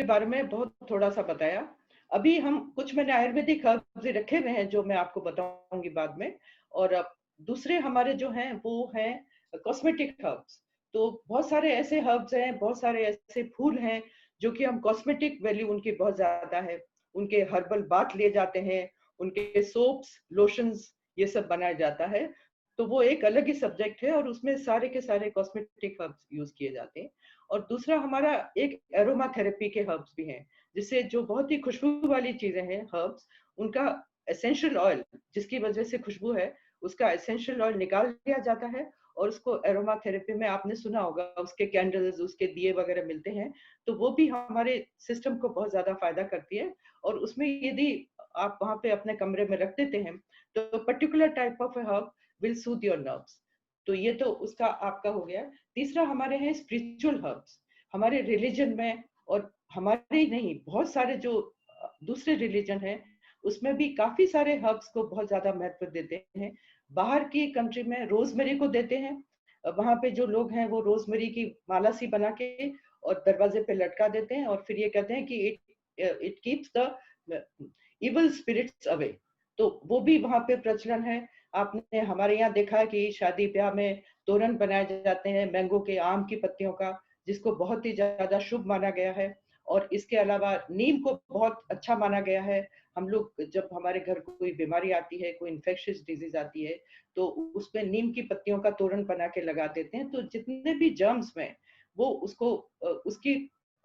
के बारे में बहुत थोड़ा सा बताया। अभी हम कुछ मैंने आयुर्वेदिक हर्ब्स रखे हुए हैं जो मैं आपको बताऊंगी बाद में। और अब दूसरे हमारे जो हैं वो हैं कॉस्मेटिक हर्ब्स। तो बहुत सारे ऐसे हर्ब्स हैं, बहुत सारे ऐसे फूल हैं जो कि हम कॉस्मेटिक वैल्यू उनकी बहुत ज्यादा है। उनके हर्बल बाथ लिए जाते हैं, उनके सोप्स लोशंस ये सब बनाया जाता है। तो वो एक अलग ही सब्जेक्ट है और उसमें सारे के सारे कॉस्मेटिक हर्ब्स यूज किए जाते हैं। और दूसरा हमारा एक एरोमा थेरेपी के हर्ब्स भी हैं, जिससे जो बहुत ही खुशबू वाली चीजें हैं हर्ब्स, उनका एसेंशियल ऑयल जिसकी वजह से खुशबू है, उसका एसेंशियल ऑयल निकाल लिया जाता है। और उसको एरोमा थेरेपी में आपने सुना होगा, उसके कैंडल्स, उसके दिए वगैरह मिलते हैं। तो वो भी हमारे सिस्टम को बहुत ज्यादा फायदा करती है। और उसमें यदि आप वहां पे अपने कमरे में रख देते हैं तो particular type of herb will Sood your nerves. तो ये तो उसका आपका हो गया। तीसरा हमारे हैं स्पिरिचुअल हर्ब्स। हमारे रिलीजन में, और हमारे ही नहीं, बहुत सारे जो दूसरे रिलीजन हैं उसमें भी काफी सारे हर्ब्स को बहुत ज्यादा महत्व देते हैं। बाहर की कंट्री में रोजमेरी को देते हैं। वहां पे जो लोग हैं वो रोजमेरी की माला सी बना के और दरवाजे पे लटका देते हैं और फिर ये कहते हैं कि it it keeps the evil spirits away. तो वो भी वहां पे प्रचलन है। आपने हमारे यहाँ देखा है कि शादी ब्याह में तोरण बनाए जाते हैं मैंगो के, आम की पत्तियों का, जिसको बहुत ही ज्यादा शुभ माना गया है। और इसके अलावा नीम को बहुत अच्छा माना गया है। हम लोग जब हमारे घर को कोई बीमारी आती है, कोई इन्फेक्शियस डिजीज आती है, तो उसमें नीम की पत्तियों का तोरण बना के लगा देते हैं। तो जितने भी जर्म्स में वो उसको उसकी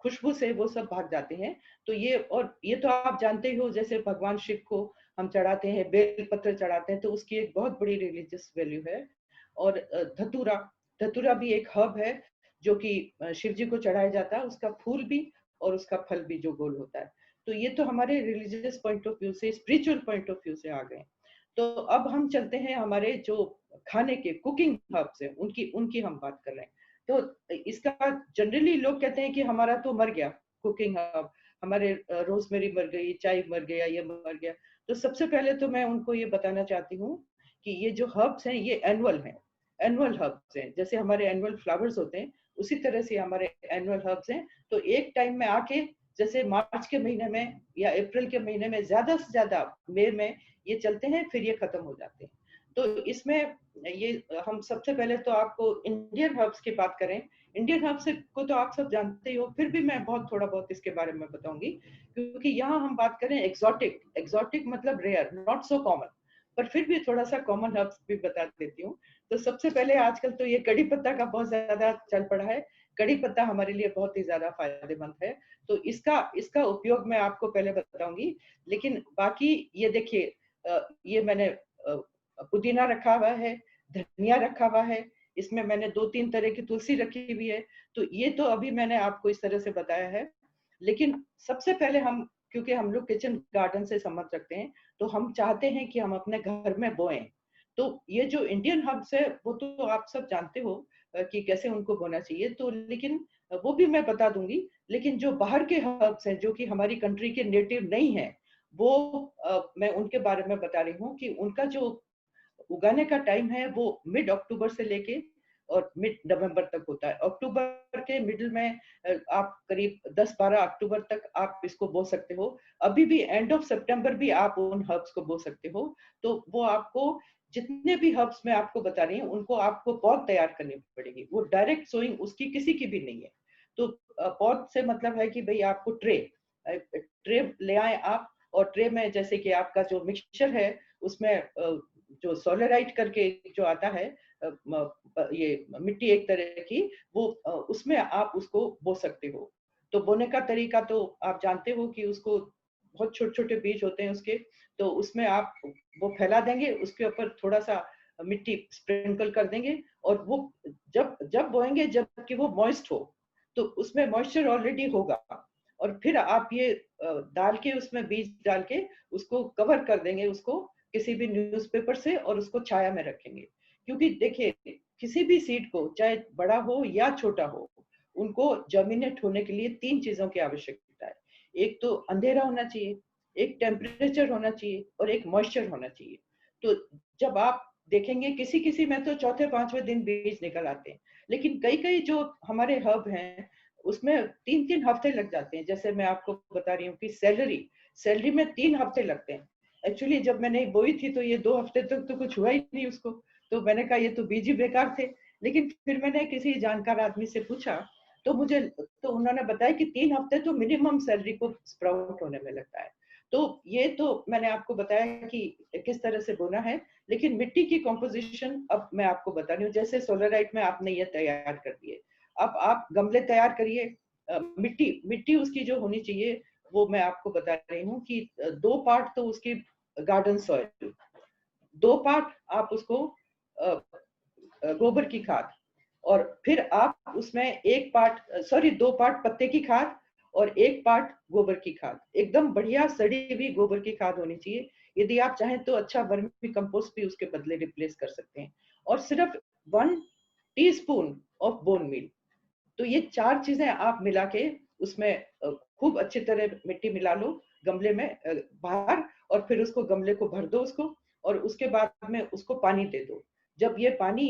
खुशबू से वो सब भाग जाते हैं। तो ये, और ये तो आप जानते ही हो, जैसे भगवान शिव को हम चढ़ाते हैं, बेल पत्र चढ़ाते हैं, तो उसकी एक बहुत बड़ी रिलीजियस वैल्यू है। और धतूरा, धतूरा भी एक हर्ब है जो कि शिव जी को चढ़ाया जाता है, उसका फूल भी और उसका फल भी जो गोल होता है। तो ये तो हमारे रिलीजियस पॉइंट ऑफ व्यू से, स्पिरिचुअल पॉइंट ऑफ व्यू से आ गए। तो अब हम चलते हैं हमारे जो खाने के कुकिंग हर्ब्स हैं उनकी उनकी हम बात कर रहे हैं। तो इसका जनरली लोग कहते हैं कि हमारा तो मर गया कुकिंग हर्ब, हमारे रोजमेरी मर गई, चाय मर गया, ये मर गया। तो सबसे पहले तो मैं उनको ये बताना चाहती हूँ कि ये जो हर्ब्स हैं ये एनुअल हैं। एनुअल हर्ब्स हैं, जैसे हमारे एनुअल फ्लावर्स होते हैं उसी तरह से हमारे एनुअल हर्ब्स हैं। तो एक टाइम में आके, जैसे मार्च के महीने में या अप्रैल के महीने में ज्यादा से ज्यादा मई में ये चलते हैं, फिर ये खत्म हो जाते हैं। तो इसमें ये हम सबसे पहले तो आपको इंडियन हर्ब्स की बात करें। इंडियन हर्ब्स को तो आप सब जानते ही हो, फिर भी मैं बहुत थोड़ा बहुत इसके बारे में बताऊंगी, क्योंकि यहाँ हम बात करें एक्सोटिक। एक्सोटिक मतलब रेयर, नॉट सो कॉमन, पर फिर भी थोड़ा सा कॉमन हर्ब्स भी बता देती हूँ। तो सबसे पहले आजकल तो ये कड़ी पत्ता का बहुत ज्यादा चल पड़ा है। कड़ी पत्ता हमारे लिए बहुत ही ज्यादा फायदेमंद है। तो इसका इसका उपयोग मैं आपको पहले बताऊंगी। लेकिन बाकी ये देखिए, ये मैंने पुदीना रखा हुआ है, धनिया रखा हुआ है, इसमें मैंने 2-3 तरह की तुलसी रखी हुई है। तो ये तो अभी मैंने आपको इस तरह से बताया है। लेकिन सबसे पहले हम, क्योंकि हम लोग किचन गार्डन से संबंध रखते हैं, तो हम चाहते हैं कि हम अपने घर में बोएं। तो ये जो इंडियन हर्ब्स है वो तो आप सब जानते हो कि कैसे उनको बोना चाहिए। तो लेकिन वो भी मैं बता दूंगी। लेकिन जो बाहर के हर्ब्स हैं जो कि हमारी कंट्री के नेटिव नहीं है, वो मैं उनके बारे में बता रही हूँ कि उनका जो उगाने का टाइम है वो मिड अक्टूबर से लेके और मिड नवंबर तक होता है। अक्टूबर के मिडिल में आप करीब 10-12 अक्टूबर तक आप इसको बो सकते हो। अभी भी एंड ऑफ सितंबर भी आप उन हर्ब्स को बो सकते हो। तो वो आपको, जितने भी हर्ब्स मैं आपको बता रही हूँ उनको आपको पौध तैयार करनी पड़ेगी। वो डायरेक्ट सोइंग उसकी किसी की भी नहीं है। तो पौध से मतलब है कि भाई आपको ट्रे ट्रे ले आए आप, और ट्रे में जैसे कि आपका जो मिक्सचर है उसमें जो सोलराइट करके जो आता है, ये मिट्टी एक तरह की, वो उसमें आप उसको बो सकते हो। तो बोने का तरीका तो आप जानते हो कि उसको बहुत छोटे छोटे बीज होते हैं उसके। तो उसमें आप वो फैला देंगे, उसके ऊपर थोड़ा सा मिट्टी स्प्रिंकल कर देंगे, और वो जब जब बोएंगे जबकि वो मॉइस्ट हो, तो उसमें मॉइस्चर ऑलरेडी होगा। और फिर आप ये डाल के, उसमें बीज डाल के उसको कवर कर देंगे, उसको किसी भी न्यूज़पेपर से, और उसको छाया में रखेंगे। क्योंकि देखिए, किसी भी सीड को चाहे बड़ा हो या छोटा हो, उनको जर्मिनेट होने के लिए 3 चीजों की आवश्यकता है। एक तो अंधेरा होना चाहिए, एक टेम्परेचर होना चाहिए, और एक मॉइस्चर होना चाहिए। तो जब आप देखेंगे किसी किसी में तो चौथे 5वें दिन बीज निकल आते हैं। लेकिन कई कई जो हमारे हर्ब हैं उसमें 3-3 हफ्ते लग जाते हैं। जैसे मैं आपको बता रही हूँ कि सैलरी में 3 हफ्ते लगते हैं। एक्चुअली जब मैंने बोई थी तो ये 2 हफ्ते तक तो कुछ हुआ ही नहीं उसको, तो मैंने कहा ये तो बीज ही बेकार थे। लेकिन फिर मैंने किसी जानकार आदमी से पूछा, तो उन्होंने बताया कि 3 हफ्ते तो मिनिमम सैलरी को स्प्राउट होने में लगता है। तो ये तो मैंने आपको बताया कि किस तरह से बोना है, लेकिन मिट्टी की कंपोजिशन अब मैं आपको बता रही हूँ। जैसे सोलराइट में आपने ये तैयार कर दिए, अब आप गमले तैयार करिए। मिट्टी मिट्टी उसकी जो होनी चाहिए वो मैं आपको बता रही हूँ कि 2 पार्ट तो उसकी गार्डन सॉइल, 2 पार्ट आप उसको गोबर की खाद, और फिर आप उसमें 2 पार्ट पत्ते की खाद और 1 पार्ट गोबर की खाद, एकदम बढ़िया सड़ी हुई गोबर की खाद होनी चाहिए। यदि आप चाहें तो अच्छा वर्मी कंपोस्ट भी उसके बदले रिप्लेस कर सकते हैं। और सिर्फ 1 टीस्पून ऑफ बोन मील। तो ये 4 चीजें आप मिला के उसमें खूब अच्छी तरह मिट्टी मिला लो गमले में बाहर, और फिर उसको गमले को भर दो उसको, और उसके बाद में उसको पानी दे दो। जब ये पानी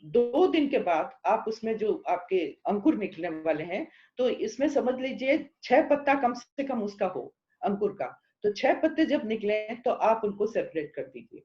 2 दिन के बाद आप उसमें जो आपके अंकुर निकलने वाले हैं, तो इसमें समझ लीजिए 6 पत्ता कम से कम उसका हो, अंकुर का। तो 6 पत्ते जब निकले तो आप उनको सेपरेट कर दीजिए।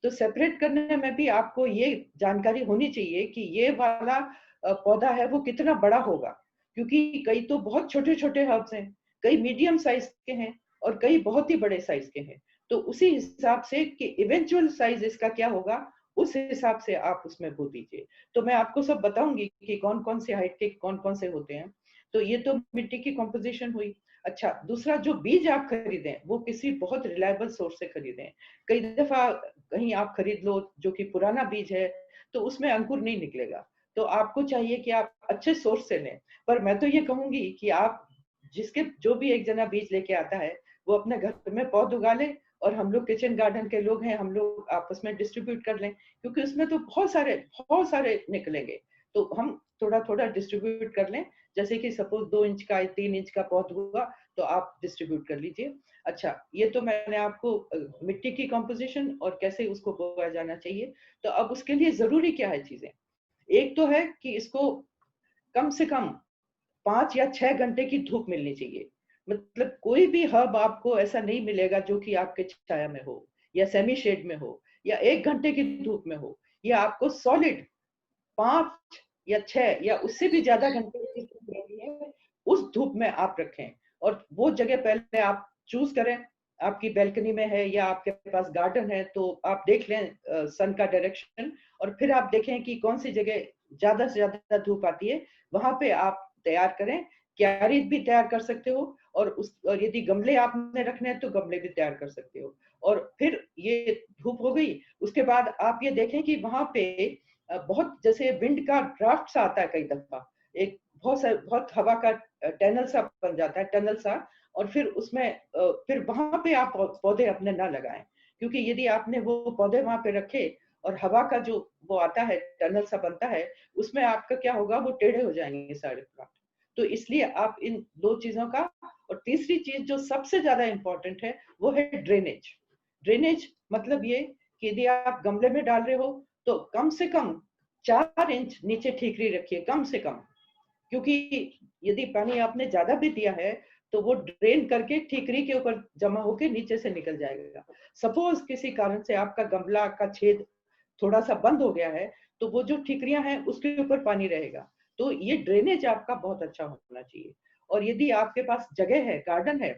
तो सेपरेट करने में भी आपको ये जानकारी होनी चाहिए कि ये वाला पौधा है वो कितना बड़ा होगा, क्योंकि कई तो बहुत छोटे छोटे हर्ब्स हैं, कई मीडियम साइज के हैं, और कई बहुत ही बड़े साइज के हैं। तो उसी हिसाब से कि इवेंचुअल साइज इसका क्या होगा, उस हिसाब से आप उसमें बो दीजिए। तो मैं आपको सब बताऊंगी कि कौन कौन से हाइट के कौन कौन से होते हैं। तो ये तो मिट्टी की कॉम्पोजिशन हुई। अच्छा, दूसरा जो बीज आप खरीदें वो किसी बहुत रिलायबल सोर्स से खरीदें। कई दफा कहीं आप खरीद लो जो कि पुराना बीज है, तो उसमें अंकुर नहीं निकलेगा। तो आपको चाहिए कि आप अच्छे सोर्स से लें। पर मैं तो ये कहूंगी कि आप जिसके जो भी एक जना बीज लेके आता है वो अपने घर में पौध उगा ले, और हम लोग किचन गार्डन के लोग हैं, हम लोग आपस में डिस्ट्रीब्यूट कर लें, क्योंकि उसमें तो बहुत सारे निकलेंगे। तो हम थोड़ा थोड़ा डिस्ट्रीब्यूट कर लें। जैसे कि सपोज 2 इंच का 3 इंच का पौध हुआ तो आप डिस्ट्रीब्यूट कर लीजिए। अच्छा, ये तो मैंने आपको मिट्टी की कंपोजिशन और कैसे उसको बोया जाना चाहिए। तो अब उसके लिए जरूरी क्या है चीजें। एक तो है कि इसको कम से कम 5 या 6 घंटे की धूप मिलनी चाहिए। मतलब कोई भी हर्ब आपको ऐसा नहीं मिलेगा जो कि आपके छाया में हो या सेमी शेड में हो या 1 घंटे की धूप में हो। ये आपको सॉलिड 5 या 6 या उससे भी ज्यादा घंटे की धूप लेनी है, उस धूप में आप रखें। और वो जगह पहले आप चूज करें, आपकी बैल्कनी में है या आपके पास गार्डन है, तो आप देख लें सन का डायरेक्शन, और फिर आप देखें कि कौन सी जगह ज्यादा से ज्यादा धूप आती है, वहां पे आप तैयार करें। क्यारी भी तैयार कर सकते हो, और यदि गमले आपने रखने हैं तो गमले भी तैयार कर सकते हो। और फिर ये धूप हो गई, उसके बाद आप ये देखें कि वहां पे बहुत जैसे विंड का ड्राफ्ट सा आता है कई दफा, एक बहुत हवा का टनल सा बन जाता है, टनल सा। और फिर उसमें फिर वहां पे आप पौधे अपने ना लगाएं, क्योंकि यदि आपने वो पौधे वहां पे रखे और हवा का जो वो आता है, टनल सा बनता है, उसमें आपका क्या होगा, वो टेढ़े हो जाएंगे सारे प्लांट। तो इसलिए आप इन 2 चीजों का। और तीसरी चीज जो सबसे ज्यादा इंपॉर्टेंट है वो है ड्रेनेज। ड्रेनेज मतलब ये कि यदि आप गमले में डाल रहे हो तो कम से कम 4 इंच नीचे ठीकरी रखिए, कम से कम। क्योंकि यदि पानी आपने ज्यादा भी दिया है तो वो ड्रेन करके ठीकरी के ऊपर जमा होके नीचे से निकल जाएगा। सपोज किसी कारण से आपका गमला का छेद थोड़ा सा बंद हो गया है, तो वो जो ठीकरियां हैं उसके ऊपर पानी रहेगा। तो ये ड्रेनेज आपका बहुत अच्छा होना चाहिए। और यदि आपके पास जगह है, गार्डन है,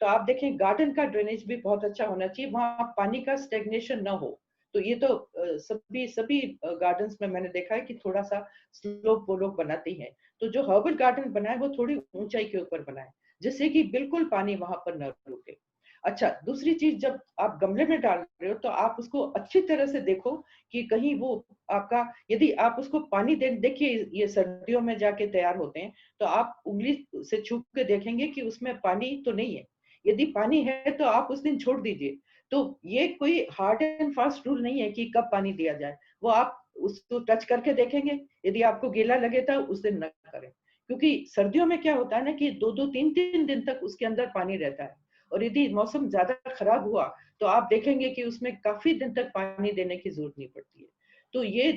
तो आप देखें गार्डन का ड्रेनेज भी बहुत अच्छा होना चाहिए, वहां पानी का स्टेग्नेशन ना हो। तो ये तो सभी सभी गार्डन्स में मैंने देखा है कि थोड़ा सा स्लोप वो लोग बनाते हैं। तो जो हर्बल गार्डन बनाए वो थोड़ी ऊंचाई के ऊपर बनाए, जिससे कि बिल्कुल पानी वहां पर न रुके। अच्छा, दूसरी चीज, जब आप गमले में डाल रहे हो तो आप उसको अच्छी तरह से देखो कि कहीं वो आपका, यदि आप उसको पानी दे, देखिए ये सर्दियों में जाके तैयार होते हैं, तो आप उंगली से छू के देखेंगे कि उसमें पानी तो नहीं है। यदि पानी है तो आप उस दिन छोड़ दीजिए। तो ये कोई हार्ड एंड फास्ट रूल नहीं है कि कब पानी दिया जाए, वो आप उसको टच करके देखेंगे। यदि आपको गीला लगे तो उस दिन न करें, क्योंकि सर्दियों में क्या होता है ना कि 2-2 3-3 दिन तक उसके अंदर पानी रहता है। और यदि मौसम ज्यादा खराब हुआ तो आप देखेंगे कि उसमें काफी दिन तक पानी देने की जरूरत नहीं पड़ती है। तो ये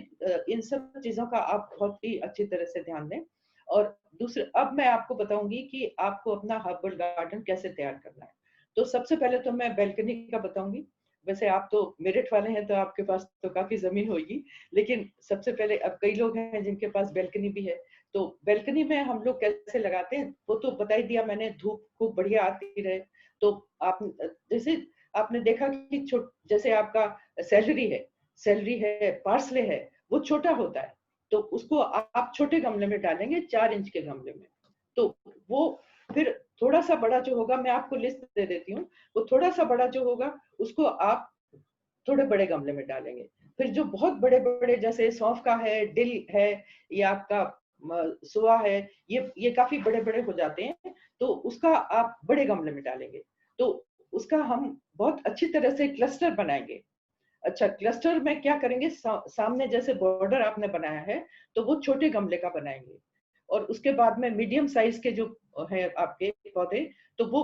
इन सब चीजों का आप बहुत ही अच्छी तरह से ध्यान दें। और दूसरे, अब मैं आपको बताऊंगी कि आपको अपना हर्बल गार्डन कैसे तैयार करना है। तो सबसे पहले तो मैं बैल्कनी का बताऊंगी। वैसे आप तो मेरठ वाले हैं तो आपके पास तो काफी जमीन होगी, लेकिन सबसे पहले अब कई लोग हैं जिनके पास बैल्कनी भी है। तो बैल्कनी में हम लोग कैसे लगाते हैं वो तो बता ही दिया मैंने, धूप खूब बढ़िया आती रहे। तो आप जैसे आपने देखा कि जैसे आपका सैलरी है, पार्सले है, वो छोटा होता है, तो उसको आप छोटे गमले में डालेंगे, 4 इंच के गमले में। तो वो फिर थोड़ा सा बड़ा जो होगा, मैं आपको लिस्ट दे देती हूँ, वो थोड़ा सा बड़ा जो होगा उसको आप थोड़े बड़े गमले में डालेंगे। फिर जो बहुत बड़े बड़े जैसे सौंफ का है, डिल है, या आपका सुआ है, ये काफी बड़े बड़े हो जाते हैं, तो उसका आप बड़े गमले में डालेंगे। तो उसका हम बहुत अच्छी तरह से क्लस्टर बनाएंगे। अच्छा, क्लस्टर में क्या करेंगे, सामने जैसे बॉर्डर आपने बनाया है तो वो छोटे गमले का बनाएंगे, और उसके बाद में मीडियम साइज के जो है आपके पौधे, तो वो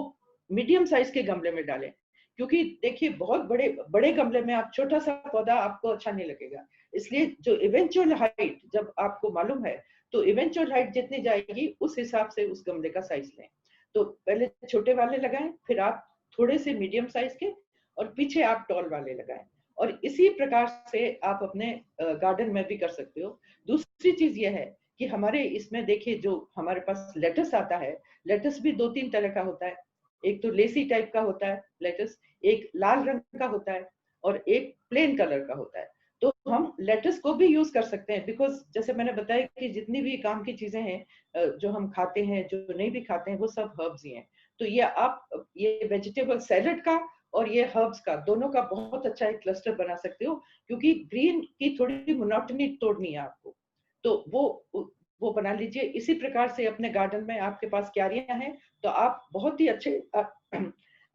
मीडियम साइज के गमले में डालें। क्योंकि देखिए बहुत बड़े बड़े गमले में आप छोटा सा पौधा आपको अच्छा नहीं लगेगा, इसलिए जो इवेंचुअल हाइट जब आपको मालूम है, तो इवेंचुअल हाइट जितनी जाएगी उस हिसाब से उस गमले का साइज लें। तो पहले छोटे वाले लगाएं, फिर आप थोड़े से मीडियम साइज के, और पीछे आप टॉल वाले लगाएं। और इसी प्रकार से आप अपने गार्डन में भी कर सकते हो। दूसरी चीज ये है कि हमारे इसमें देखिए जो हमारे पास लेटस आता है, लेटस भी 2-3 तरह का होता है। एक तो लेसी टाइप का होता है लेटस, एक लाल रंग का होता है, और एक प्लेन कलर का होता है। तो हम लेटस को भी यूज कर सकते हैं, बिकॉज जैसे मैंने बताया कि जितनी भी काम की चीजें हैं जो हम खाते हैं, जो नहीं भी खाते हैं, वो सब हर्ब्स ही हैं। तो ये वेजिटेबल सैलेड का और ये हर्ब्स का दोनों का बहुत अच्छा एक क्लस्टर बना सकते हो, क्योंकि ग्रीन की थोड़ी मोनोटनी तोड़नी है आपको। तो वो बना लीजिए। इसी प्रकार से अपने गार्डन में आपके पास क्यारियां हैं, तो आप बहुत ही अच्छे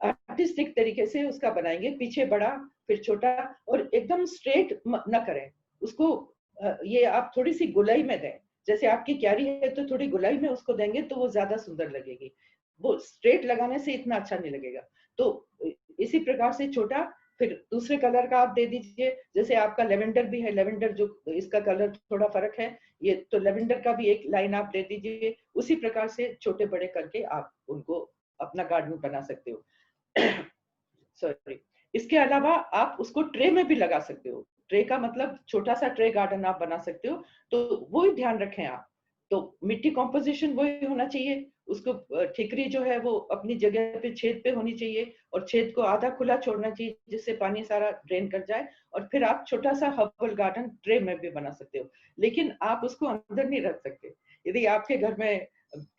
आर्टिस्टिक तरीके से उसका बनाएंगे, पीछे बड़ा फिर छोटा, और एकदम स्ट्रेट न करें उसको। ये आप थोड़ी सी गुलाई में दें, जैसे आपकी क्यारी है तो थोड़ी गुलाई में उसको देंगे तो वो ज्यादा सुंदर लगेगी। वो स्ट्रेट लगाने से इतना अच्छा नहीं लगेगा। तो इसी प्रकार से छोटा, फिर दूसरे कलर का आप दे दीजिए। जैसे आपका लेवेंडर भी है, लेवेंडर जो इसका कलर थोड़ा फर्क है, ये तो लेवेंडर का भी एक लाइन आप दे दीजिए। उसी प्रकार से छोटे बड़े करके आप उनको अपना गार्डन बना सकते हो। सॉरी। इसके अलावा आप उसको ट्रे में भी लगा सकते हो। ट्रे का मतलब छोटा सा ट्रे गार्डन आप बना सकते हो। तो वो ही ध्यान रखें आप। तो मिट्टी कॉम्पोजिशन वही होना चाहिए। उसको ठिकरी जो है वो अपनी जगह पे छेद पे होनी चाहिए, और छेद को आधा खुला छोड़ना चाहिए जिससे पानी सारा ड्रेन कर जाए। और फिर आप छोटा सा हर्बल गार्डन ट्रे में भी बना सकते हो, लेकिन आप उसको अंदर नहीं रख सकते। यदि आपके घर में,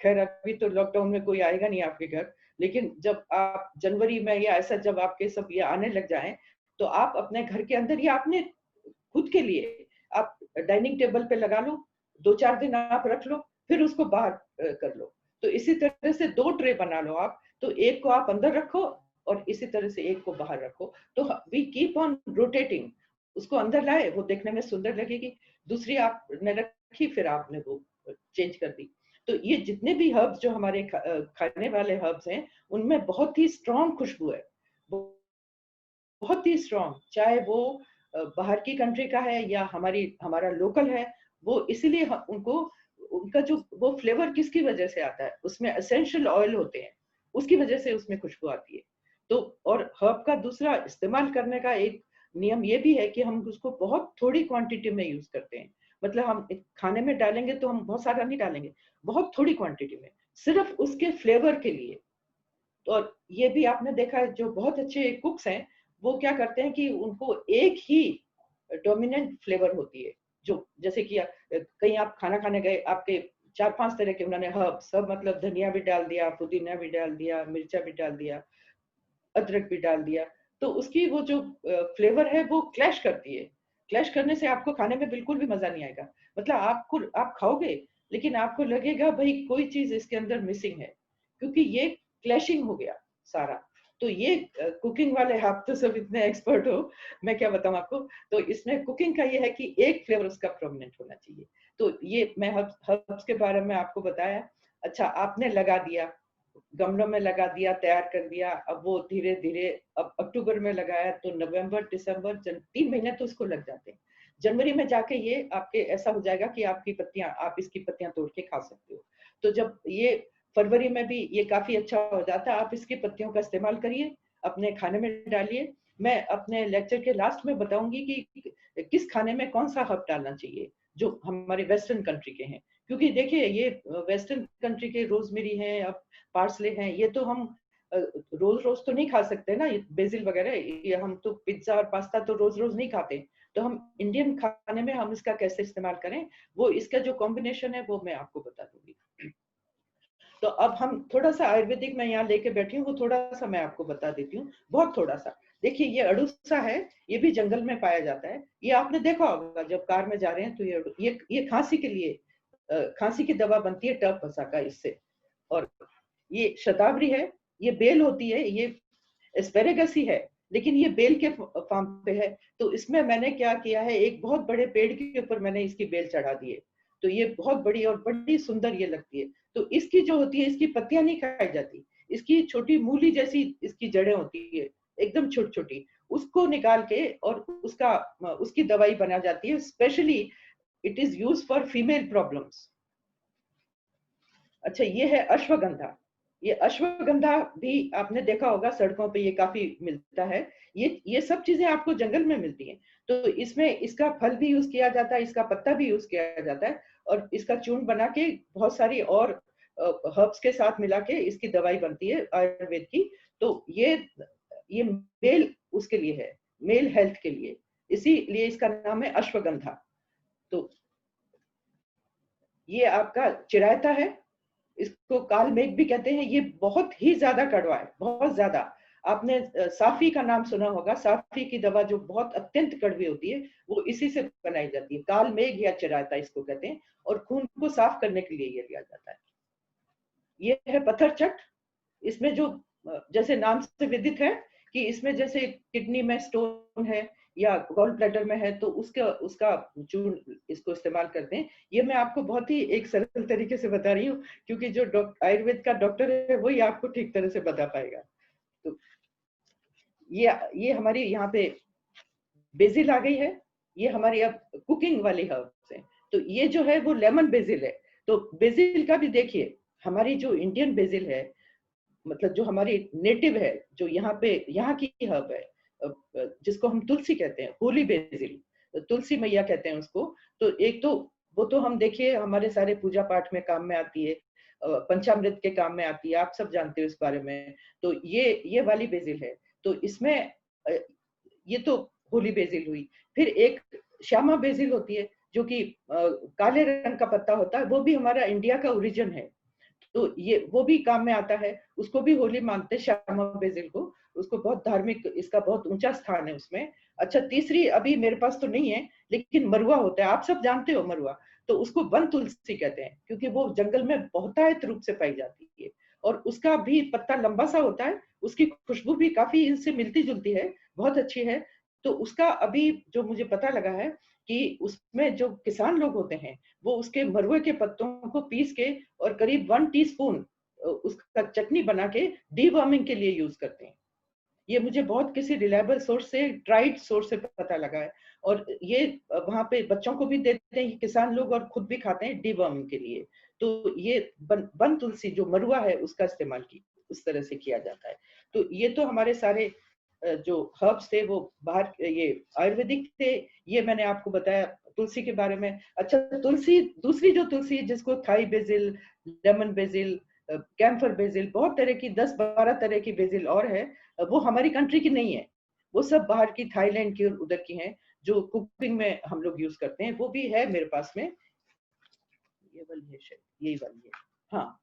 खैर अभी तो लॉकडाउन में कोई आएगा नहीं आपके घर, लेकिन जब आप जनवरी में या ऐसा जब आपके सब ये आने लग जाए, तो आप अपने घर के अंदर या अपने खुद के लिए आप डाइनिंग टेबल पे लगा लो, 2-4 दिन आप रख लो, फिर उसको बाहर कर लो। तो इसी तरह से 2 ट्रे बना लो आप। तो एक को आप अंदर रखो और इसी तरह से एक को बाहर रखो। तो वी कीप ऑन रोटेटिंग। उसको अंदर लाए, वो देखने में सुंदर लगेगी। दूसरी आपने रखी, फिर आपने वो चेंज कर दी। तो ये जितने भी हर्ब्स जो हमारे खाने वाले हर्ब्स हैं, उनमें बहुत ही स्ट्रॉन्ग खुशबू है, बहुत ही स्ट्रॉन्ग। चाहे वो बाहर की कंट्री का है या हमारा लोकल है, वो इसीलिए उनको, उनका जो वो फ्लेवर किसकी वजह से आता है, उसमें एसेंशियल ऑयल होते हैं, उसकी वजह से उसमें खुशबू आती है। तो और हर्ब का दूसरा इस्तेमाल करने का एक नियम ये भी है कि हम उसको बहुत थोड़ी क्वांटिटी में यूज करते हैं। मतलब हम खाने में डालेंगे तो हम बहुत सारा नहीं डालेंगे, बहुत थोड़ी क्वांटिटी में, सिर्फ उसके फ्लेवर के लिए। और ये भी आपने देखा है, जो बहुत अच्छे कुक्स हैं वो क्या करते हैं कि उनको एक ही डोमिनेंट फ्लेवर होती है। जो जैसे कि कहीं आप खाना खाने गए, आपके 4-5 तरह के उन्होंने हर्ब सब, मतलब धनिया भी डाल दिया, पुदीना भी डाल दिया, मिर्चा भी डाल दिया, अदरक भी डाल दिया। तो उसकी वो जो फ्लेवर है वो क्लैश करती है। क्लैश करने से आपको खाने में बिल्कुल भी मजा नहीं आएगा। मतलब आप खाओगे, लेकिन आपको लगेगा भाई कोई चीज इसके अंदर मिसिंग है, क्योंकि ये क्लैशिंग हो गया सारा। तो ये कुकिंग वाले आप तो सब इतने एक्सपर्ट हो, मैं क्या बताऊं आपको। तो इसमें कुकिंग का ये है कि एक फ्लेवर उसका प्रोमिनेंट होना चाहिए। तो ये मैं हर्ब्स के बारे में आपको बताया। अच्छा, आपने लगा दिया, गमलों में लगा दिया, तैयार कर दिया। अब वो धीरे धीरे, अब अक्टूबर में लगाया तो नवंबर, दिसंबर, 3 महीने तो उसको लग जाते हैं। जनवरी में जाके ये आपके ऐसा हो जाएगा कि आप इसकी पत्तियां तोड़ के खा सकते हो। तो जब ये फरवरी में भी ये काफी अच्छा हो जाता है, आप इसकी पत्तियों का इस्तेमाल करिए, अपने खाने में डालिए। मैं अपने लेक्चर के लास्ट में बताऊंगी कि किस खाने में कौन सा हर्ब डालना चाहिए जो हमारे वेस्टर्न कंट्री के हैं। क्योंकि देखिए ये वेस्टर्न कंट्री के रोजमेरी हैं, अब पार्सले हैं, ये तो हम रोज रोज तो नहीं खा सकते ना, बेसिल वगैरह, ये हम तो पिज्जा और पास्ता तो रोज रोज नहीं खाते। तो हम इंडियन खाने में हम इसका कैसे इस्तेमाल करें, वो इसका जो कॉम्बिनेशन है वो मैं आपको बता दूंगी। तो अब हम थोड़ा सा आयुर्वेदिक मैं यहाँ लेके बैठी हूँ, वो थोड़ा सा मैं आपको बता देती हूँ, बहुत थोड़ा सा। देखिए ये अड़ूसा है, ये भी जंगल में पाया जाता है। ये आपने देखा होगा जब कार में जा रहे हैं तो ये खांसी के लिए, खांसी की दवा बनती है टर्फ फसाका इससे। और ये शतावरी है, ये बेल होती है, ये एस्पेरेगस ही है लेकिन ये बेल के फॉर्म पे है। तो इसमें मैंने क्या किया है, एक बहुत बड़े पेड़ के ऊपर मैंने इसकी बेल चढ़ा दी है। तो ये बहुत बड़ी और बड़ी सुंदर ये लगती है। तो इसकी जो होती है, इसकी पत्तियां नहीं खाई जाती, इसकी छोटी मूली जैसी इसकी जड़ें होती है, एकदम छोटी छोटी, उसको निकाल के और उसकी दवाई बना जाती है। Specially it is use for female problems. अच्छा, ये है अश्वगंधा। ये अश्वगंधा भी आपने देखा होगा सड़कों पे, ये काफी मिलता है। ये सब चीजें आपको जंगल में मिलती हैं। तो इसमें इसका फल भी यूज किया जाता है, इसका पत्ता भी यूज किया जाता है, और इसका चूर्ण बना के बहुत सारी और हर्ब्स के साथ मिला के इसकी दवाई बनती है आयुर्वेद की। तो ये मेल उसके लिए है, मेल हेल्थ के लिए, इसीलिए इसका नाम है अश्वगंधा। तो ये आपका चिरायता है, इसको काल मेघ भी कहते हैं। ये बहुत ही ज्यादा कड़वा है, बहुत ज्यादा। आपने साफी का नाम सुना होगा, साफी की दवा जो बहुत अत्यंत कड़वी होती है वो इसी से बनाई जाती है। काल मेघ या चिरायता इसको कहते हैं, और खून को साफ करने के लिए ये लिया जाता है। ये है पत्थर चट। इसमें जो जैसे नाम से विदित है कि इसमें जैसे किडनी में स्टोन है या गॉल ब्लैडर में है तो उसका चूर्ण इसको इस्तेमाल करते हैं। ये मैं आपको बहुत ही एक सरल तरीके से बता रही हूँ, क्योंकि जो आयुर्वेद का डॉक्टर है वही आपको ठीक तरह से बता पाएगा। तो ये हमारी यहाँ पे बेसिल आ गई है। ये हमारी अब कुकिंग वाली हर्ब्स है। तो ये जो है वो लेमन बेसिल है। तो बेसिल का भी देखिए, हमारी जो इंडियन बेसिल है, मतलब जो हमारी नेटिव है, जो यहाँ की हर्ब है, जिसको हम तुलसी कहते हैं, होली बेसिल, तुलसी मैया कहते हैं उसको। तो एक तो वो तो हम देखिए हमारे सारे पूजा पाठ में काम में आती है, पंचामृत के काम में आती है, आप सब जानते हो इस बारे में। तो ये वाली बेसिल है। तो इसमें ये तो होली बेसिल हुई। फिर एक श्यामा बेसिल होती है जो कि काले रंग का पत्ता होता है, वो भी हमारा इंडिया का ओरिजिन है। तो ये वो भी काम में आता है, उसको भी होली मानते हैं श्यामा बेसिल को। उसको बहुत धार्मिक, इसका बहुत ऊंचा स्थान है उसमें। अच्छा, तीसरी अभी मेरे पास तो नहीं है, लेकिन मरुआ होता है, आप सब जानते हो मरुआ। तो उसको वन तुलसी कहते हैं, क्योंकि वो जंगल में बहुतायत रूप से पाई जाती है, और उसका भी पत्ता लंबा सा होता है, उसकी खुशबू भी काफी इनसे मिलती जुलती है, बहुत अच्छी है। तो उसका अभी जो मुझे पता लगा है कि उसमें जो किसान लोग होते हैं वो उसके मरुए के पत्तों को पीस के और करीब 1 टीस्पून उसका चटनी बना के डीवर्मिंग के लिए यूज करते हैं। ये मुझे बहुत किसी रिलायबल सोर्स से, ट्राइड सोर्स से पता लगा है। और ये वहां पे बच्चों को भी देते हैं किसान लोग, और खुद भी खाते हैं डीवर्मिंग के लिए। तो ये बन तुलसी जो मरुआ है उसका इस्तेमाल की उस तरह से किया जाता है। तो ये तो हमारे सारे जो हर्ब्स थे वो बाहर ये आयुर्वेदिक थे। ये मैंने आपको बताया तुलसी के बारे में। अच्छा, तुलसी, दूसरी जो तुलसी जिसको Thai basil, lemon basil, camphor basil, बहुत तरह की 10-12 तरह की बेसिल और है, वो हमारी कंट्री की नहीं है, वो सब बाहर की, थाईलैंड की और उधर की हैं, जो कुकिंग में हम लोग यूज करते हैं। वो भी है मेरे पास में, ये वाली है शायद, यही वाली है। हाँ,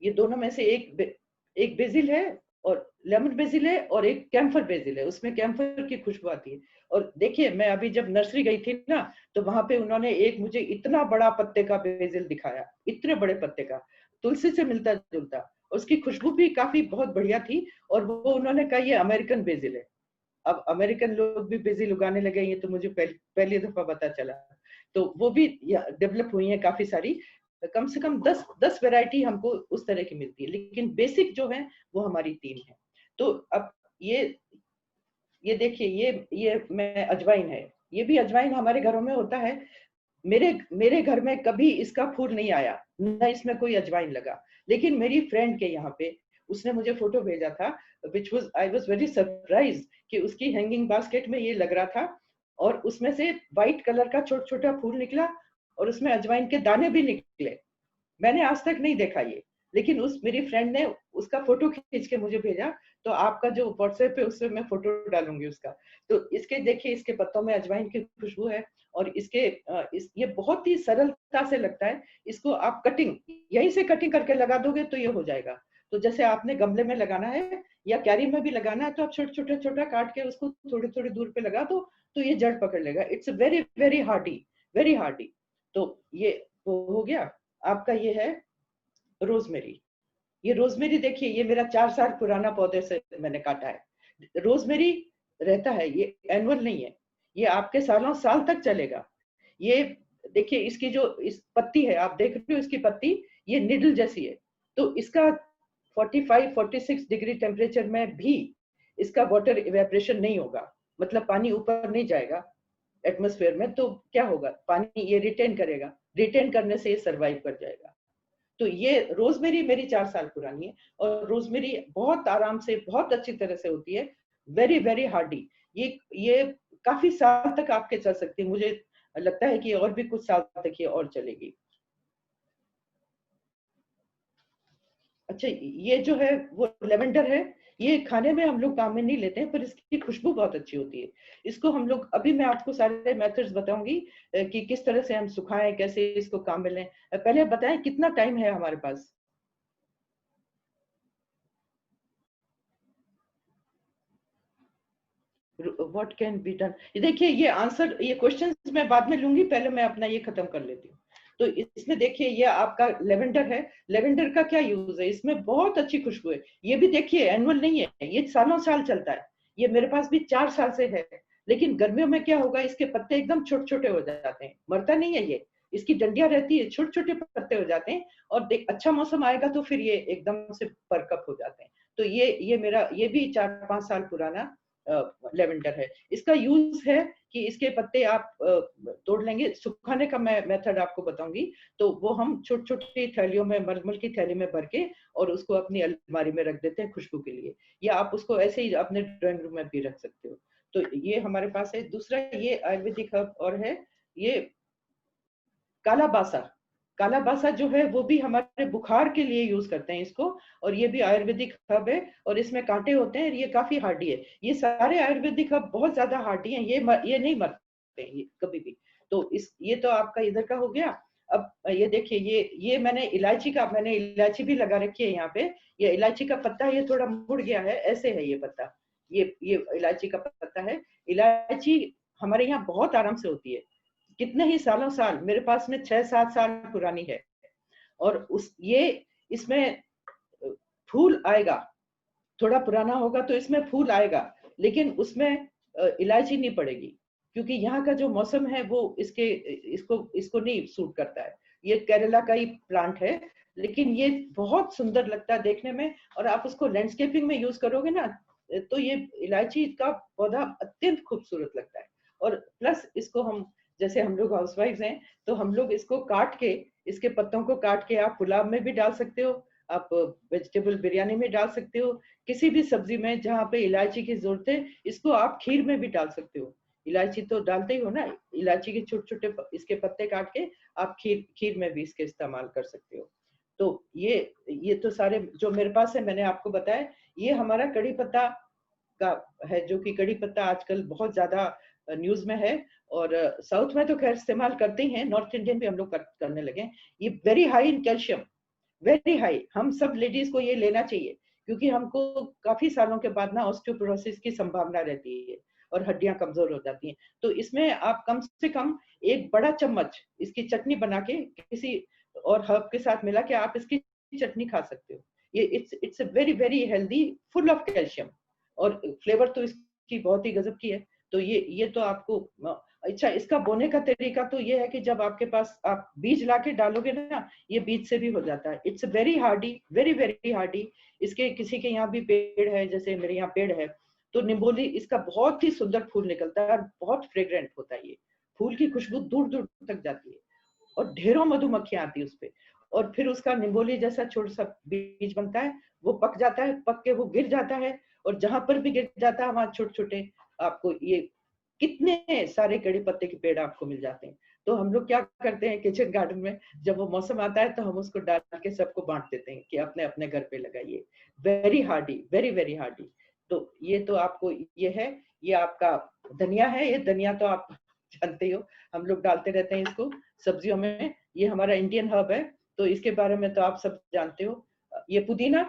ये दोनों में से एक बेसिल है, और लेमन बेसिल है, और एक कैम्फर बेसिल है, उसमें कैम्फर की खुशबू आती है। और देखिए मैं अभी जब नर्सरी गई थी ना, तो वहां पे उन्होंने एक मुझे इतना बड़ा पत्ते का बेसिल दिखाया, इतने बड़े पत्ते का, तुलसी से मिलता जुलता, उसकी खुशबू भी काफी बहुत बढ़िया थी। और वो उन्होंने कहा ये अमेरिकन बेसिल है। अब अमेरिकन लोग भी बेसिल उगाने लगे, ये तो मुझे पहली दफा पता चला। तो वो भी डेवलप हुई है काफी सारी, कम से कम 10 वैरायटी हमको उस तरह की मिलती है, लेकिन बेसिक जो है वो हमारी 3 है। तो अब ये देखिए, ये मैं अजवाइन है, ये भी अजवाइन हमारे घरों में होता है। मेरे मेरे घर में कभी इसका फूल नहीं आया, न इसमें कोई अजवाइन लगा। लेकिन मेरी फ्रेंड के यहाँ पे उसने मुझे फोटो भेजा था, which was I was very surprise कि उसकी हैंगिंग बास्केट में ये लग रहा था और उसमें से व्हाइट कलर का छोटा छोटा फूल निकला और उसमें अजवाइन के दाने भी निकले। मैंने आज तक नहीं देखा ये, लेकिन उस मेरी फ्रेंड ने उसका फोटो खींच के मुझे भेजा। तो आपका जो व्हाट्सएप है उसमें मैं फोटो डालूंगी उसका। तो इसके देखिए, इसके पत्तों में अजवाइन की खुशबू है और इसके ये बहुत ही सरलता से लगता है। इसको आप कटिंग यहीं से कटिंग करके लगा दोगे तो ये हो जाएगा। तो जैसे आपने गमले में लगाना है या क्यारी में भी लगाना है तो आप छोटा छोटा काट के उसको थोड़ी थोड़ी दूर पे लगा दो तो ये जड़ पकड़ लेगा। It's very very Hardy, very Hardy. तो ये हो गया आपका। ये है रोजमेरी। ये रोजमेरी देखिए, ये मेरा 4 साल पुराना पौधे से मैंने काटा है। रोजमेरी रहता है, ये एनुअल नहीं है, ये आपके सालों साल तक चलेगा। ये देखिए, इसकी जो इस पत्ती है आप देख रहे हो, इसकी पत्ती ये निडल जैसी है। तो इसका 45-46 डिग्री टेम्परेचर में भी इसका वाटर इवेपोरेशन नहीं होगा, मतलब पानी ऊपर नहीं जाएगा एटमॉस्फेयर में। तो क्या होगा, पानी ये रिटेन करेगा, रिटेन करने से ये सर्वाइव कर जाएगा। तो ये रोजमेरी मेरी 4 साल पुरानी है और रोजमेरी बहुत आराम से, बहुत अच्छी तरह से होती है। Very very Hardy. ये काफी साल तक आपके चल सकती है। मुझे लगता है कि और भी कुछ साल तक ये और चलेगी। अच्छा, ये जो है वो लेवेंडर है। ये खाने में हम लोग काम में नहीं लेते हैं, पर इसकी खुशबू बहुत अच्छी होती है। इसको हम लोग, अभी मैं आपको सारे मेथड्स बताऊंगी कि किस तरह से हम सुखाएं, कैसे इसको काम में लें। पहले बताएं कितना टाइम है हमारे पास। What can be done. देखिए, ये आंसर, ये क्वेश्चन मैं बाद में लूंगी, पहले मैं अपना ये खत्म कर लेती हूँ। तो इसमें देखिए, ये आपका लेवेंडर है। लेवेंडर का क्या यूज है, इसमें बहुत अच्छी खुशबू है। ये भी देखिए एनुअल नहीं है, ये सालों साल चलता है। ये मेरे पास भी 4 साल से है। लेकिन गर्मियों में क्या होगा, इसके पत्ते एकदम छोटे छोटे हो जाते हैं, मरता नहीं है ये। इसकी डंडियां रहती है, छोटे छोटे पत्ते हो जाते हैं और देख अच्छा मौसम आएगा तो फिर ये एकदम से परकप हो जाते हैं। तो ये मेरा, ये भी 4-5 साल पुराना लेवेंडर है। इसका यूज है कि इसके पत्ते आप तोड़ लेंगे। सुखाने का मैं मेथड आपको बताऊंगी। तो वो हम छोटी छोटी थैलियों में, मलमल की थैली में भर के और उसको अपनी अलमारी में रख देते हैं खुशबू के लिए, या आप उसको ऐसे ही अपने ड्राइंग रूम में भी रख सकते हो। तो ये हमारे पास है। दूसरा ये आयुर्वेदिक हर्ब और है ये कालाबासा। कालाबासा जो है वो भी हमारे बुखार के लिए यूज करते हैं इसको, और ये भी आयुर्वेदिक हर्ब है और इसमें कांटे होते हैं। ये काफी हार्डी है। ये सारे आयुर्वेदिक हर्ब बहुत ज्यादा हार्डी हैं। ये नहीं मरते हैं ये कभी भी। तो ये तो आपका इधर का हो गया। अब ये देखिए, ये मैंने इलायची भी लगा रखी है यहाँ पे। ये इलायची का पत्ता, ये थोड़ा मुड़ गया है, ऐसे है ये पत्ता। ये इलायची का पत्ता है। इलायची हमारे यहाँ बहुत आराम से होती है, कितने ही सालों साल, मेरे पास में 6-7 साल पुरानी है। और इसमें फूल आएगा, थोड़ा पुराना होगा तो इसमें फूल आएगा, लेकिन उसमें इलायची नहीं पड़ेगी, क्योंकि यहाँ का जो मौसम है वो इसको नहीं सूट करता है। ये केरला का ही प्लांट है, लेकिन ये बहुत सुंदर लगता है देखने में। और आप उसको लैंडस्केपिंग में यूज करोगे ना, तो ये इलायची का पौधा अत्यंत खूबसूरत लगता है। और प्लस इसको हम, जैसे हम लोग हाउसवाइफ हैं, तो हम लोग इसको काट के, इसके पत्तों को काट के आप पुलाव में भी डाल सकते हो, आप वेजिटेबल बिरयानी में डाल सकते हो, किसी भी सब्जी में जहाँ पे इलायची की जरूरत है। इसको आप खीर में भी डाल सकते हो। इलायची तो डालते ही हो ना, इलायची के छोटे छोटे इसके पत्ते काट के आप खीर में भी इसके इस्तेमाल कर सकते हो। तो ये तो सारे जो मेरे पास है मैंने आपको बताया। ये हमारा कड़ी पत्ता का है, जो कि कड़ी पत्ता आजकल बहुत ज्यादा न्यूज में है। और साउथ में तो खैर इस्तेमाल करते ही हैं, नॉर्थ इंडियन भी हम लोग करने लगे। ये very high in calcium, very high. हम सब लेडीज को ये लेना चाहिए, क्योंकि हमको काफी सालों के बाद ना ऑस्टियोपोरोसिस की संभावना रहती है और हड्डियां कमजोर हो जाती हैं। तो इसमें आप कम से कम 1 बड़ा चम्मच इसकी चटनी बना के किसी और हर्ब के साथ मिला के आप इसकी चटनी खा सकते हो। ये it's a very very healthy, full of calcium, और फ्लेवर तो इसकी बहुत ही गजब की है। तो ये तो आपको अच्छा, इसका बोने का तरीका तो ये है कि जब आपके पास आप बीज लाके डालोगे ना, ये बीज से भी हो जाता है। It's very Hardy, very very Hardy. इसके किसी के यहाँ भी पेड़ है, जैसे मेरे यहाँ पेड़ है, तो निम्बोली इसका बहुत ही सुंदर फूल निकलता है और बहुत फ्रेग्रेंट होता है। ये फूल की खुशबू दूर दूर तक जाती है और ढेरों मधुमक्खियां आती है उस पे। और फिर उसका निम्बोली जैसा छोटा सा बीज बनता है, वो पक जाता है, पक के वो गिर जाता है, और जहां पर भी गिर जाता है वहां छोटे छोटे आपको ये कितने सारे कड़ी पत्ते के पेड़ आपको मिल जाते हैं। तो हम लोग क्या करते हैं किचन गार्डन में, जब वो मौसम आता है तो हम उसको डाल के सबको बांट देते हैं कि अपने अपने घर पे लगाइए। Very Hardy, very very Hardy. तो ये तो आपको ये है, ये आपका धनिया है। ये धनिया तो आप जानते ही हो, हम लोग डालते रहते हैं इसको सब्जियों में। ये हमारा इंडियन हर्ब है, तो इसके बारे में तो आप सब जानते हो। ये पुदीना,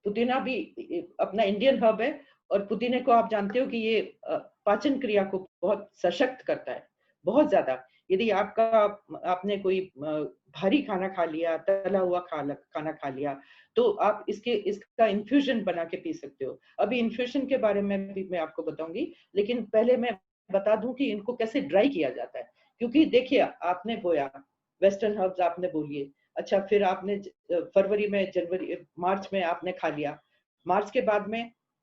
पुदीना भी अपना इंडियन हर्ब है। और पुदीने को आप जानते हो कि ये पाचन क्रिया को बहुत सशक्त करता है, बहुत ज्यादा। यदि आपने कोई भारी खाना खा लिया, तला हुआ खाना खा लिया, तो आप इसका इन्फ्यूजन बना के पी सकते हो। अभी इन्फ्यूजन के बारे में भी मैं आपको बताऊंगी, लेकिन पहले मैं बता दूं कि इनको कैसे ड्राई किया जाता है। क्योंकि देखिए, आपने बोया वेस्टर्न हर्ब्स, आपने बोलिए, अच्छा फिर आपने फरवरी में, जनवरी, मार्च में आपने खा लिया।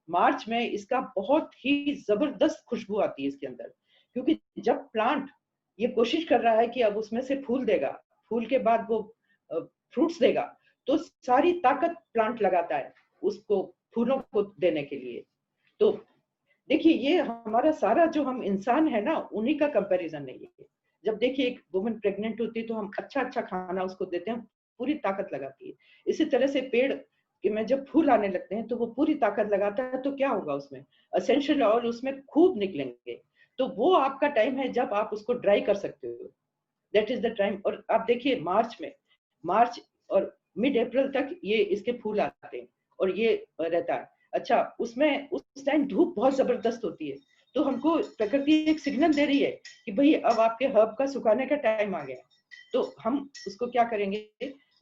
मार्च में इसका बहुत ही जबरदस्त खुशबू आती है इसके अंदर। क्योंकि जब प्लांट ये कोशिश कर रहा है कि अब उसमें से फूल देगा, फूल के बाद वो फ्रूट्स देगा, तो सारी ताकत प्लांट लगाता है उसको फूलों को देने के लिए। तो देखिए, ये हमारा सारा जो हम इंसान है ना, उन्हीं का कंपैरिजन नहीं है। जब देखिए एक वुमन प्रेग्नेंट होती है तो हम अच्छा अच्छा खाना उसको देते हैं, पूरी ताकत लगाती है। इसी तरह से पेड़ में जब फूल आने लगते हैं तो वो पूरी ताकत लगाता है, तो क्या होगा, उसमें एसेंशियल ऑयल उसमें खूब निकलेंगे। तो वो आपका टाइम है जब आप उसको ड्राई कर सकते हो, दैट इज द टाइम। और आप देखिए मार्च और मिड अप्रैल तक ये इसके फूल आते हैं और ये रहता है। अच्छा, उसमें उस टाइम धूप बहुत जबरदस्त होती है, तो हमको प्रकृति एक सिग्नल दे रही है कि भाई अब आपके हर्ब का सुखाने का टाइम आ गया। तो हम उसको क्या करेंगे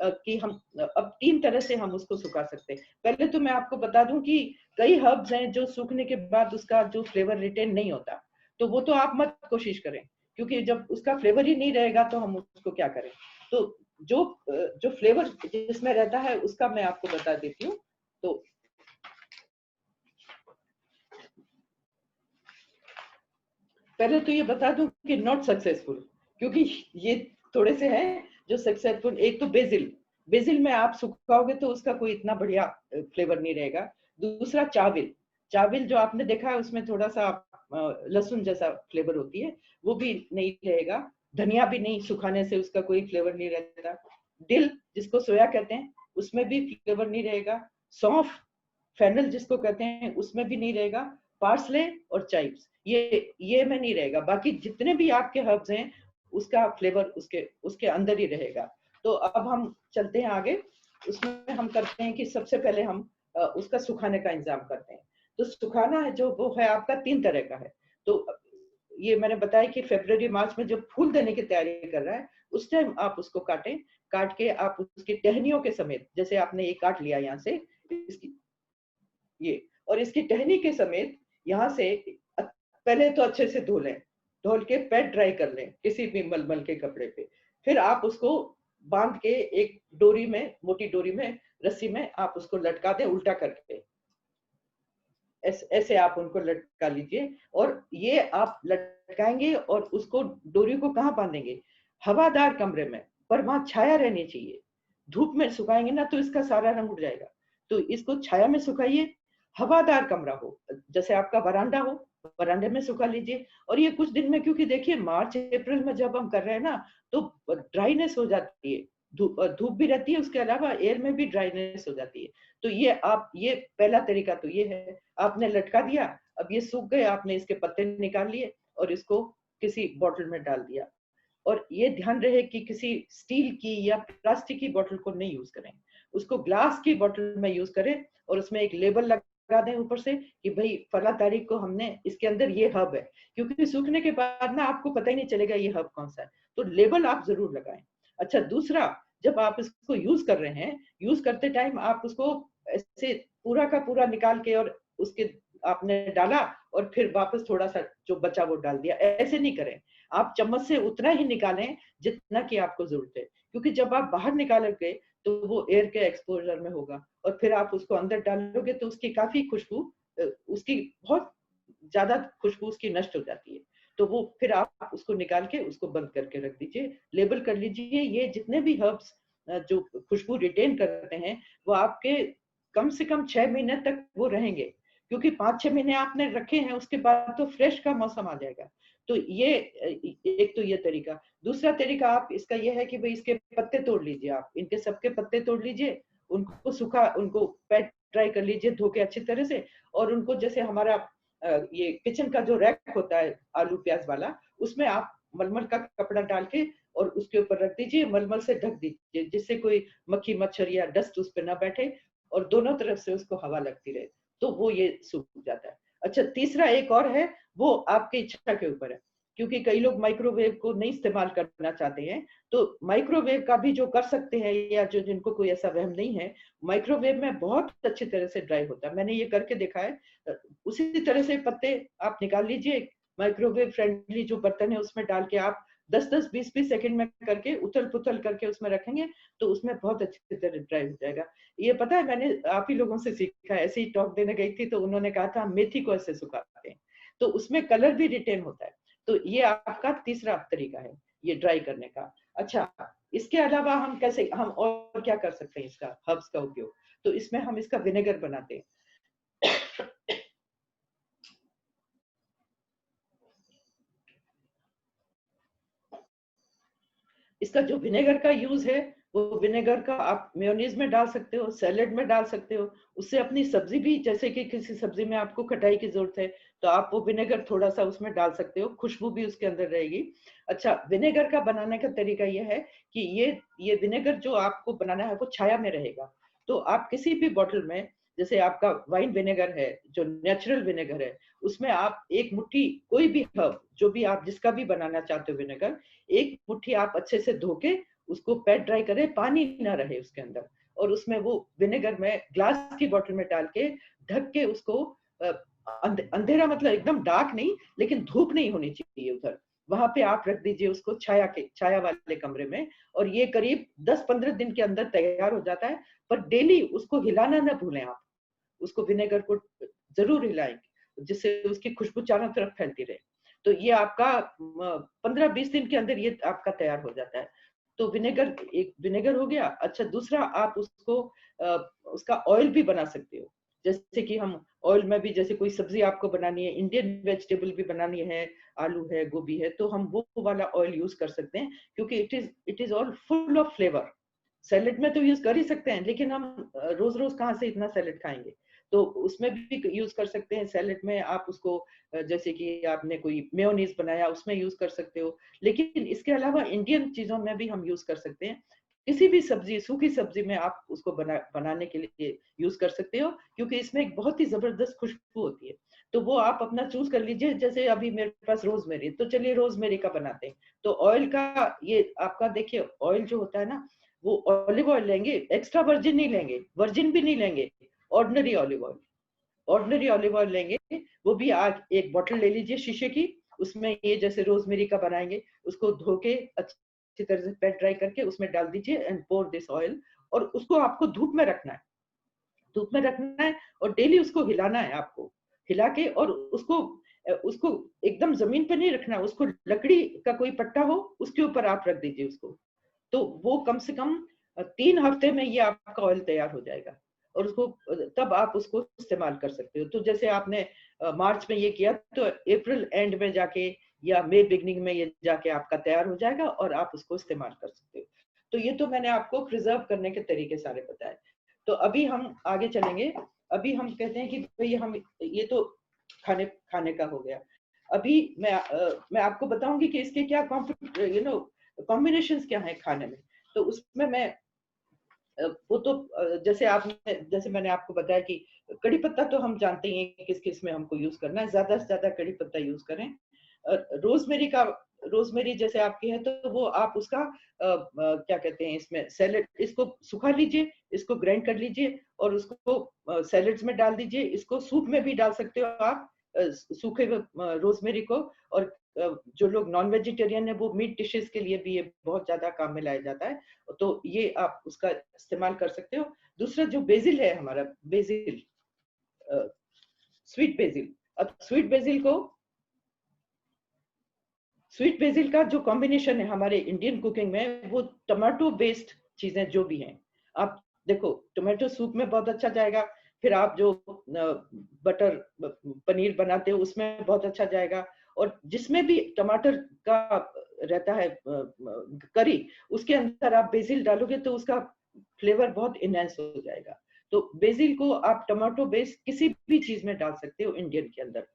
कि हम अब 3 तरह से हम उसको सुखा सकते हैं। पहले तो मैं आपको बता दूं कि कई हर्ब्स हैं जो सूखने के बाद उसका जो फ्लेवर रिटेन नहीं होता, तो वो तो आप मत कोशिश करें, क्योंकि जब उसका फ्लेवर ही नहीं रहेगा तो हम उसको क्या करें। तो जो जो फ्लेवर जिसमें रहता है उसका मैं आपको बता देती हूँ। तो पहले तो ये बता दूं कि नॉट सक्सेसफुल, क्योंकि ये थोड़े से हैं जो सक्सेसफुल। एक तो बेसिल में आप सुखाओगे तो उसका कोई इतना बढ़िया फ्लेवर नहीं रहेगा। दूसरा चाविल जो आपने देखा है उसमें थोड़ा सा लहसुन जैसा फ्लेवर होती है, वो भी नहीं रहेगा। धनिया भी नहीं, सुखाने से उसका कोई फ्लेवर नहीं रहता। डिल जिसको सोया कहते हैं, उसमें भी फ्लेवर नहीं रहेगा। सौंफ, फेनल जिसको कहते हैं, उसमें भी नहीं रहेगा। पार्सले और चाइव्स, ये में नहीं रहेगा। बाकी जितने भी आपके हर्ब्स हैं उसका फ्लेवर उसके उसके अंदर ही रहेगा। तो अब हम चलते हैं आगे। उसमें हम करते हैं कि सबसे पहले हम उसका सुखाने का इंतजाम करते हैं। तो सुखाना है जो वो है आपका 3 तरह का है। तो ये मैंने बताया कि फरवरी मार्च में जब फूल देने की तैयारी कर रहा है, उस टाइम आप उसको काट के आप उसकी टहनियों के समेत, जैसे आपने ये काट लिया यहाँ से, इसकी ये और इसकी टहनी के समेत यहाँ से पहले तो अच्छे से धो लें, धोल के पैर ड्राई कर लें किसी भी मलमल के कपड़े पे। फिर आप उसको बांध के एक डोरी में, मोटी डोरी में, रस्सी में आप उसको लटका दें उल्टा करके। ऐसे आप उनको लटका लीजिए। और ये आप लटकाएंगे और उसको डोरी को कहाँ बांधेंगे, हवादार कमरे में, पर वहां छाया रहनी चाहिए। धूप में सुखाएंगे ना तो इसका सारा रंग उड़ जाएगा। तो इसको छाया में सुखाइए, हवादार कमरा हो, जैसे आपका वरांडा हो, वरांडे में सुखा लीजिए। और ये कुछ दिन में, क्योंकि देखिए मार्च अप्रैल में जब हम कर रहे हैं ना, तो ड्राइनेस हो जाती है, धूप भी रहती है, उसके अलावा एयर में भी ड्राइनेस हो जाती है। तो ये पहला तरीका तो ये है, आपने लटका दिया, अब ये सूख गए, आपने इसके पत्ते निकाल लिए और इसको किसी बोतल में डाल दिया। और ये ध्यान रहे कि किसी स्टील की या प्लास्टिक की बोतल को नहीं यूज करें, उसको ग्लास की बोतल में यूज करें। और उसमें एक लेबल लगा दें ऊपर से कि भाई फला तारीख को हमने इसके अंदर ये हर्ब है, क्योंकि सूखने के बाद ना आपको पता ही नहीं चलेगा ये हर्ब कौन सा है। तो लेबल आप जरूर लगाएं। अच्छा, दूसरा, जब आप इसको यूज कर रहे हैं, यूज करते टाइम आप उसको ऐसे पूरा का पूरा निकाल के और उसके आपने डाला और फिर वापस थोड़ा सा जो बचा वो डाल दिया, ऐसे नहीं करें। आप चम्मच से उतना ही निकालें जितना कि आपको जरूरत है, क्योंकि जब आप बाहर निकालोगे तो वो एयर के एक्सपोजर में होगा, और फिर आप उसको अंदर डालोगे तो उसकी काफी खुशबू, उसकी बहुत ज्यादा खुशबू उसकी नष्ट हो जाती है। तो वो फिर आप उसको निकाल के उसको बंद करके रख दीजिए, लेबल कर लीजिए। ये जितने भी हर्ब्स जो खुशबू रिटेन करते हैं, वो आपके कम से कम 6 महीने तक वो रहेंगे, क्योंकि 5-6 महीने आपने रखे हैं, उसके बाद तो फ्रेश का मौसम आ जाएगा। तो ये एक तो ये तरीका। दूसरा तरीका आप इसका ये है कि भाई इसके पत्ते तोड़ लीजिए, आप इनके सबके पत्ते तोड़ लीजिए, उनको सूखा, उनको पैट ड्राई कर लीजिए धो के अच्छी तरह से, और उनको जैसे हमारा ये किचन का जो रैक होता है आलू प्याज वाला, उसमें आप मलमल का कपड़ा डाल के और उसके ऊपर रख दीजिए, मलमल से ढक दीजिए, जिससे कोई मक्खी मच्छर या डस्ट उस पर ना बैठे, और दोनों तरफ से उसको हवा लगती रहे, तो वो ये सूख जाता है। अच्छा, तीसरा एक और है, वो आपकी इच्छा के ऊपर है, क्योंकि कई लोग माइक्रोवेव को नहीं इस्तेमाल करना चाहते हैं, तो माइक्रोवेव का भी जो कर सकते हैं, या जो जिनको कोई ऐसा वहम नहीं है, माइक्रोवेव में बहुत अच्छी तरह से ड्राई होता है, मैंने ये करके देखा है। उसी तरह से पत्ते आप निकाल लीजिए, माइक्रोवेव फ्रेंडली जो बर्तन है उसमें डाल के आप 10-10, 20-20 सेकंड में करके उथल पुथल करके उसमें रखेंगे, तो उसमें बहुत अच्छी तरह ड्राई हो जाएगा। ये पता है, मैंने आप ही लोगों से सीखा है, ऐसे ही टॉक देने गई थी तो उन्होंने कहा था मेथी को ऐसे सुखाते हैं, तो उसमें कलर भी रिटेन होता है। तो ये आपका तीसरा तरीका है ये ड्राई करने का। अच्छा, इसके अलावा हम कैसे, हम और क्या कर सकते हैं इसका, हर्ब्स का उपयोग, तो इसमें हम इसका विनेगर बनाते हैं। इसका जो विनेगर का यूज है, वो विनेगर का आप मेयोनीज में डाल सकते हो, सैलेड में डाल सकते हो, उससे अपनी सब्जी भी, जैसे कि किसी सब्जी में आपको खटाई की जरूरत है, तो आप वो विनेगर थोड़ा सा उसमें डाल सकते हो, खुशबू भी उसके अंदर रहेगी। अच्छा, विनेगर का बनाने का तरीका यह है कि ये विनेगर जो आपको बनाना है वो छाया में रहेगा। तो आप किसी भी बॉटल में, जैसे आपका वाइन विनेगर है जो नेचुरल विनेगर है, उसमें आप एक मुट्ठी कोई भी हर्ब, जो भी आप जिसका भी बनाना चाहते हो विनेगर, एक मुट्ठी आप अच्छे से धो के उसको पैट ड्राई करें, पानी ना रहे उसके अंदर, और उसमें वो विनेगर में ग्लास की बोतल में डाल के ढक के उसको, अंधेरा मतलब एकदम डार्क नहीं, लेकिन धूप नहीं होनी चाहिए उधर, वहां पे आप रख दीजिए उसको छाया वाले कमरे में, और ये करीब 10-15 दिन के अंदर तैयार हो जाता है। पर डेली उसको हिलाना ना भूलें आप, उसको विनेगर को जरूर हिलाएंगे, जिससे उसकी खुशबू चारों तरफ फैलती रहे। तो ये आपका 15-20 दिन के अंदर ये आपका तैयार हो जाता है। तो विनेगर, एक विनेगर हो गया। अच्छा, दूसरा आप उसको उसका ऑयल भी बना सकते हो, जैसे कि हम ऑयल में भी, जैसे कोई सब्जी आपको बनानी है, इंडियन वेजिटेबल भी बनानी है, आलू है, गोभी है, तो हम वो वाला ऑयल यूज कर सकते हैं, क्योंकि it is all full of flavour. Salad में तो यूज कर ही सकते हैं, लेकिन हम रोज रोज कहाँ से इतना सैलेड खाएंगे, तो उसमें भी यूज कर सकते हैं। सैलेड में आप उसको, जैसे कि आपने कोई मेयोनीज बनाया उसमें यूज कर सकते हो, लेकिन इसके अलावा इंडियन चीजों में भी हम यूज कर सकते हैं। किसी भी सब्जी, सूखी सब्जी में आप उसको बनाने के लिए यूज कर सकते हो, क्योंकि इसमें एक बहुत ही जबरदस्त खुशबू होती है। तो वो आप अपना चूज कर लीजिए, जैसे अभी मेरे पास रोजमेरी, तो चलिए रोजमेरी का बनाते हैं। तो ऑयल का, ये आपका देखिए, ऑयल जो होता है ना, वो ऑलिव ऑयल लेंगे, एक्स्ट्रा वर्जिन नहीं लेंगे, वर्जिन भी नहीं लेंगे, ordinary olive oil, ordinary olive oil लेंगे। वो भी आज एक बोतल ले लीजिए शीशे की, उसमें ये जैसे रोजमेरी का बनाएंगे, उसको धो के अच्छी तरह से पैट ड्राई करके उसमें डाल दीजिए, एंड पोर दिस ऑयल। और उसको आपको धूप में रखना है, धूप में रखना है, और डेली उसको हिलाना है आपको, हिला के, और उसको उसको एकदम जमीन पे नहीं रखना, उसको लकड़ी का कोई पट्टा हो उसके ऊपर आप रख दीजिए उसको। तो वो कम से कम 3 हफ्ते में ये आपका ऑयल तैयार हो जाएगा, और उसको तब आप उसको इस्तेमाल कर सकते हो। तो जैसे आपने मार्च में ये किया, तो अप्रैल एंड में जाके या मई बिगनिंग में ये जाके आपका तैयार हो जाएगा, और आप उसको इस्तेमाल कर सकते हो। तो ये तो मैंने आपको प्रिजर्व करने के तरीके सारे बताए। तो अभी हम आगे चलेंगे। अभी हम कहते हैं कि भाई हम, ये तो खाने खाने का हो गया। अभी मैं आपको बताऊंगी कि इसके क्या कॉम्बिनेशंस क्या है खाने में। तो उसमें मैं वो तो जैसे मैंने आपको बताया कि कड़ी पत्ता तो हम जानते ही हैं किस किस में हमको यूज करना है, ज्यादा से ज्यादा कड़ी पत्ता यूज करें। रोजमेरी का, रोजमेरी जैसे आपकी है, तो वो आप उसका क्या कहते हैं, इसमें सैलेड, इसको सुखा लीजिए, इसको ग्राइंड कर लीजिए, और उसको सैलेड्स में डाल दीजिए, इसको सूप में भी डाल सकते हो आप, सूखे रोजमेरी को, और जो लोग नॉन वेजिटेरियन है वो मीट डिशेस के लिए भी ये बहुत ज्यादा काम में लाया जाता है, तो ये आप उसका इस्तेमाल कर सकते हो। दूसरा जो बेसिल है हमारा, बेसिल, स्वीट बेसिल। अब स्वीट बेसिल का जो कॉम्बिनेशन है हमारे इंडियन कुकिंग में, वो टमाटो बेस्ड चीजें जो भी हैं, आप देखो टोमेटो सूप में बहुत अच्छा जाएगा, फिर आप जो बटर पनीर बनाते हो उसमें बहुत अच्छा जाएगा, और जिसमें भी टमाटर का रहता है करी, उसके अंदर आप बेसिल डालोगे तो उसका फ्लेवर बहुत इनहेंस हो जाएगा। तो बेसिल को आप टमाटो बेस्ड किसी भी चीज में डाल सकते हो इंडियन के अंदर।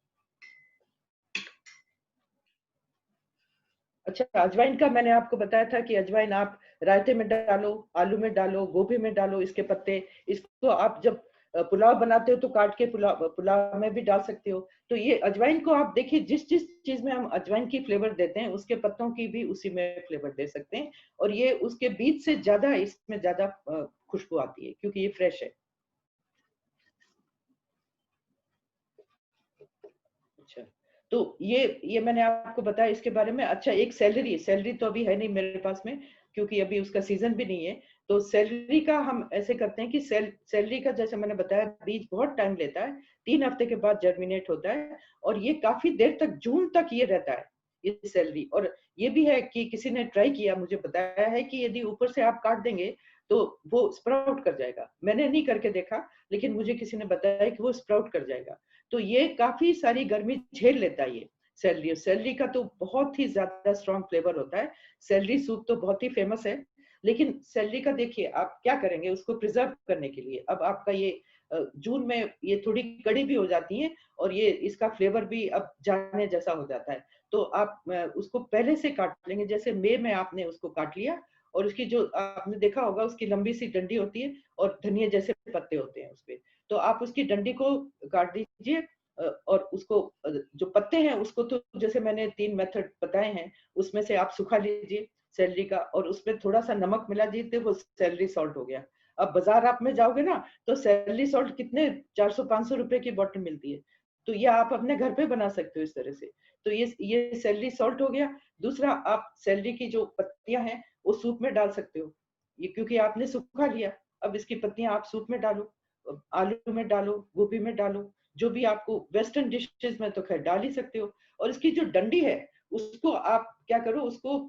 अच्छा, अजवाइन का मैंने आपको बताया था कि अजवाइन आप रायते में डालो, आलू में डालो, गोभी में डालो इसके पत्ते। इसको आप जब पुलाव बनाते हो तो काट के पुलाव पुलाव में भी डाल सकते हो। तो ये अजवाइन को आप देखिए, जिस जिस चीज में हम अजवाइन की फ्लेवर देते हैं उसके पत्तों की भी उसी में फ्लेवर दे सकते हैं, और ये उसके बीज से ज्यादा इसमें ज्यादा खुशबू आती है क्योंकि ये फ्रेश है। अच्छा, तो ये मैंने आपको बताया इसके बारे में। अच्छा, एक सैलरी, सैलरी तो अभी है नहीं मेरे पास में क्योंकि अभी उसका सीजन भी नहीं है। तो सैलरी का हम ऐसे करते हैं कि सैलरी का जैसे मैंने बताया बीज बहुत टाइम लेता है, 3 हफ्ते के बाद जर्मिनेट होता है, और ये काफी देर तक, जून तक ये रहता है ये सैलरी। और ये भी है कि किसी ने ट्राई किया, मुझे बताया है कि यदि ऊपर से आप काट देंगे तो वो स्प्राउट कर जाएगा। मैंने नहीं करके देखा, लेकिन मुझे किसी ने बताया कि वो स्प्राउट कर जाएगा। तो ये काफी सारी गर्मी झेल लेता है ये सैलरी। सैलरी का तो बहुत ही ज्यादा स्ट्रॉन्ग फ्लेवर होता है। सैलरी सूप तो बहुत ही फेमस है। लेकिन सैलरी का देखिए आप क्या करेंगे उसको प्रिजर्व करने के लिए। अब आपका ये जून में ये थोड़ी कड़ी भी हो जाती है, और ये इसका फ्लेवर भी अब जाने जैसा हो जाता है। तो आप उसको पहले से काट लेंगे, जैसे मई में आपने उसको काट लिया, और उसकी जो आपने देखा होगा उसकी लंबी सी डंडी होती है और धनिया जैसे पत्ते होते हैं उसपे, तो आप उसकी डंडी को काट दीजिए। और उसको जो पत्ते हैं उसको तो जैसे मैंने 3 मेथड बताए हैं उसमें से आप सुखा लीजिए सैलरी का, और उसमें थोड़ा सा नमक मिला दीजिए, वो सैलरी सॉल्ट हो गया। अब बाजार आप में जाओगे ना तो सैलरी सॉल्ट कितने 400-500 रुपए की बोतल मिलती है। तो ये आप अपने घर पे बना सकते हो इस तरह से। तो ये सैलरी सॉल्ट हो गया। दूसरा, आप सैलरी की जो पत्तियां हैं वो सूप में डाल सकते हो, ये क्योंकि आपने सुखा लिया। अब इसकी पत्तियां आप सूप में डालो, आलू में डालो, गोभी में डालो, जो भी आपको वेस्टर्न डिशेस में तो खैर डाल ही सकते हो। और इसकी जो डंडी है उसको आप क्या करो, उसको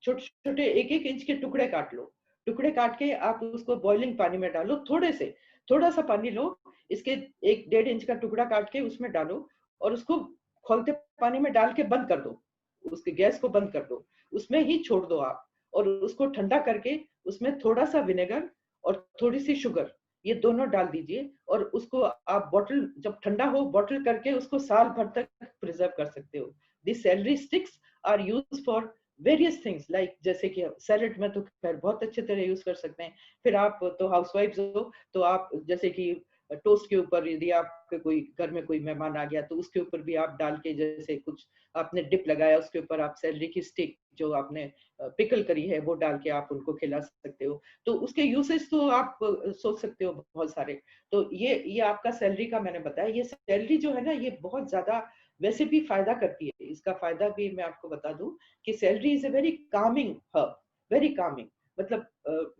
छोटे छोटे 1-1 इंच के टुकड़े काट लो। टुकड़े काट के आप उसको बॉइलिंग पानी में डालो, थोड़ा सा पानी लो, इसके 1-1.5 इंच का टुकड़ा काट के उसमें डालो, और उसको खौलते पानी में डाल के बंद कर दो, उसके गैस को बंद कर दो, उसमें ही छोड़ दो आप। और उसको ठंडा करके उसमें थोड़ा सा विनेगर और थोड़ी सी शुगर, ये दोनों डाल दीजिए, और उसको आप बॉटल जब ठंडा हो बॉटल करके उसको साल भर तक प्रिजर्व कर सकते हो। This celery sticks are use for various things, like जैसे कि सैलेड में तो खैर बहुत अच्छे तरह यूज कर सकते हैं। फिर आप तो हाउसवाइफ्स हो, तो आप जैसे कि टोस्ट के ऊपर यदि आपके कोई घर में कोई मेहमान आ गया तो उसके ऊपर भी आप डाल के, जैसे कुछ आपने डिप लगाया उसके ऊपर आप सैलरी की स्टिक जो आपने पिकल करी है वो डाल के आप उनको खिला सकते हो। तो उसके यूसेज तो आप सोच सकते हो बहुत सारे। तो ये आपका सैलरी का मैंने बताया। ये सैलरी जो है ना ये बहुत ज्यादा वैसे भी फायदा करती है। इसका फायदा भी मैं आपको बता दूं कि salary is a very Kameng herb, very Kameng. मतलब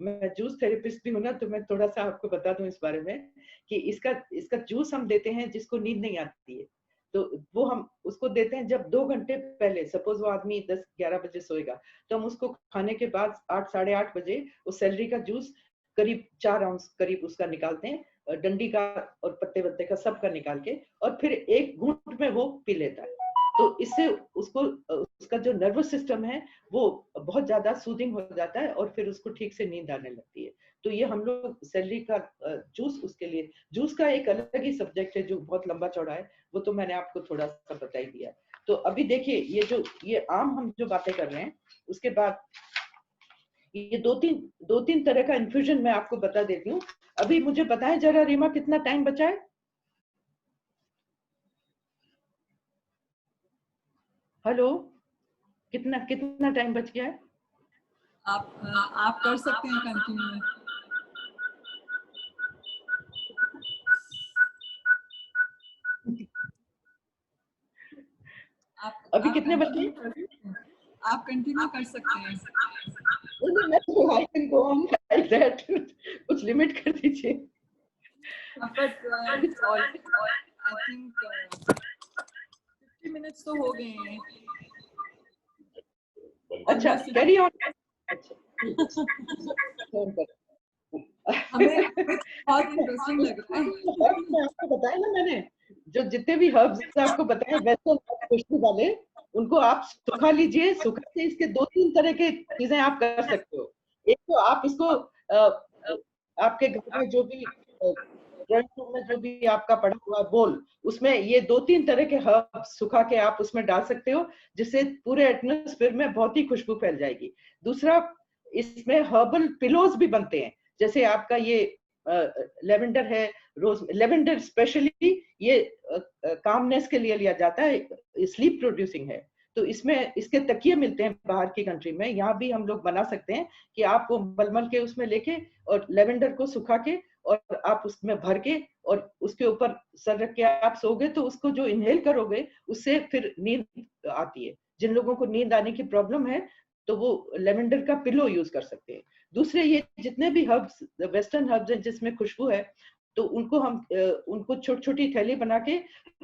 मैं जूस थेरेपिस्ट भी हूं ना, तो मैं थोड़ा सा आपको बता दूं इस बारे में कि इसका इसका जूस हम देते हैं जिसको नींद नहीं आती है, तो वो हम उसको देते हैं जब 2 घंटे पहले, सपोज वो आदमी 10-11 बजे सोएगा, तो हम उसको खाने के बाद 8-8:30 बजे उस सैलरी का जूस करीब 4 आउंस करीब उसका निकालते हैं, डंडी का और पत्ते वत्ते का सबका निकाल के, और फिर एक घूंट में वो पी लेता है। तो इससे उसको उसका जो नर्वस सिस्टम है वो बहुत ज्यादा सूदिंग हो जाता है, और फिर उसको ठीक से नींद आने लगती है। तो ये हम लोग सैलरी का जूस, उसके लिए जूस का एक अलग ही सब्जेक्ट है जो बहुत लंबा चौड़ा है, वो तो मैंने आपको थोड़ा सा बता ही दिया। तो अभी देखिए ये आम हम जो बातें कर रहे हैं, उसके बाद ये दो तीन तरह का इन्फ्यूजन मैं आपको बता देती हूँ। अभी मुझे बताएं जरा रीमा, कितना टाइम बचा है? हेलो, कितना कितना टाइम बच गया है? आप कर सकते हैं कंटिन्यू। अभी कितने बजे? आप कंटिन्यू कर सकते हैं। कुछ लिमिट कर दीजिए। But it's already, I think 50 minutes तो हो गए हैं। अच्छा, कैरी ऑन। हमें बहुत इंटरेस्टिंग लग रहा है। आपको बताया ना मैंने, जो जितने भी हर्ब्स आपको बताए वैसे खुशबू वाले, उनको आप सुखा लीजिए। सुखा के इसके 2-3 तरह के चीजें आप कर सकते हो। एक तो आप इसको आपके घर में जो भी ड्राइंग रूम में जो भी आपका पड़ा हुआ बोल, उसमें ये 2-3 तरह के हर्ब्स सुखा के आप उसमें डाल सकते हो, जिससे पूरे एटमॉस्फेयर में बहुत ही खुशबू फैल जाएगी। दूसरा, इसमें हर्बल पिलोज भी बनते हैं, जैसे आपका ये लेवेंडर है, रोज लेवेंडर स्पेशली ये कामनेस के लिए लिया जाता है, स्लीप प्रोड्यूसिंग है। तो इसमें इसके तकिए मिलते हैं बाहर की कंट्री में, यहाँ भी हम लोग बना सकते हैं कि आपको मलमल के उसमें लेके और लेवेंडर को सुखा के और आप उसमें भर के और उसके ऊपर सर रख के आप सोओगे तो उसको जो इनहेल करोगे उससे फिर नींद आती है। जिन लोगों को नींद आने की प्रॉब्लम है तो वो लेवेंडर का पिलो यूज कर सकते हैं। दूसरे, ये जितने भी हर्ब्स, वेस्टर्न हर्ब्स हैं जिसमें खुशबू है, तो उनको हम उनको छोटी छोटी थैली बना के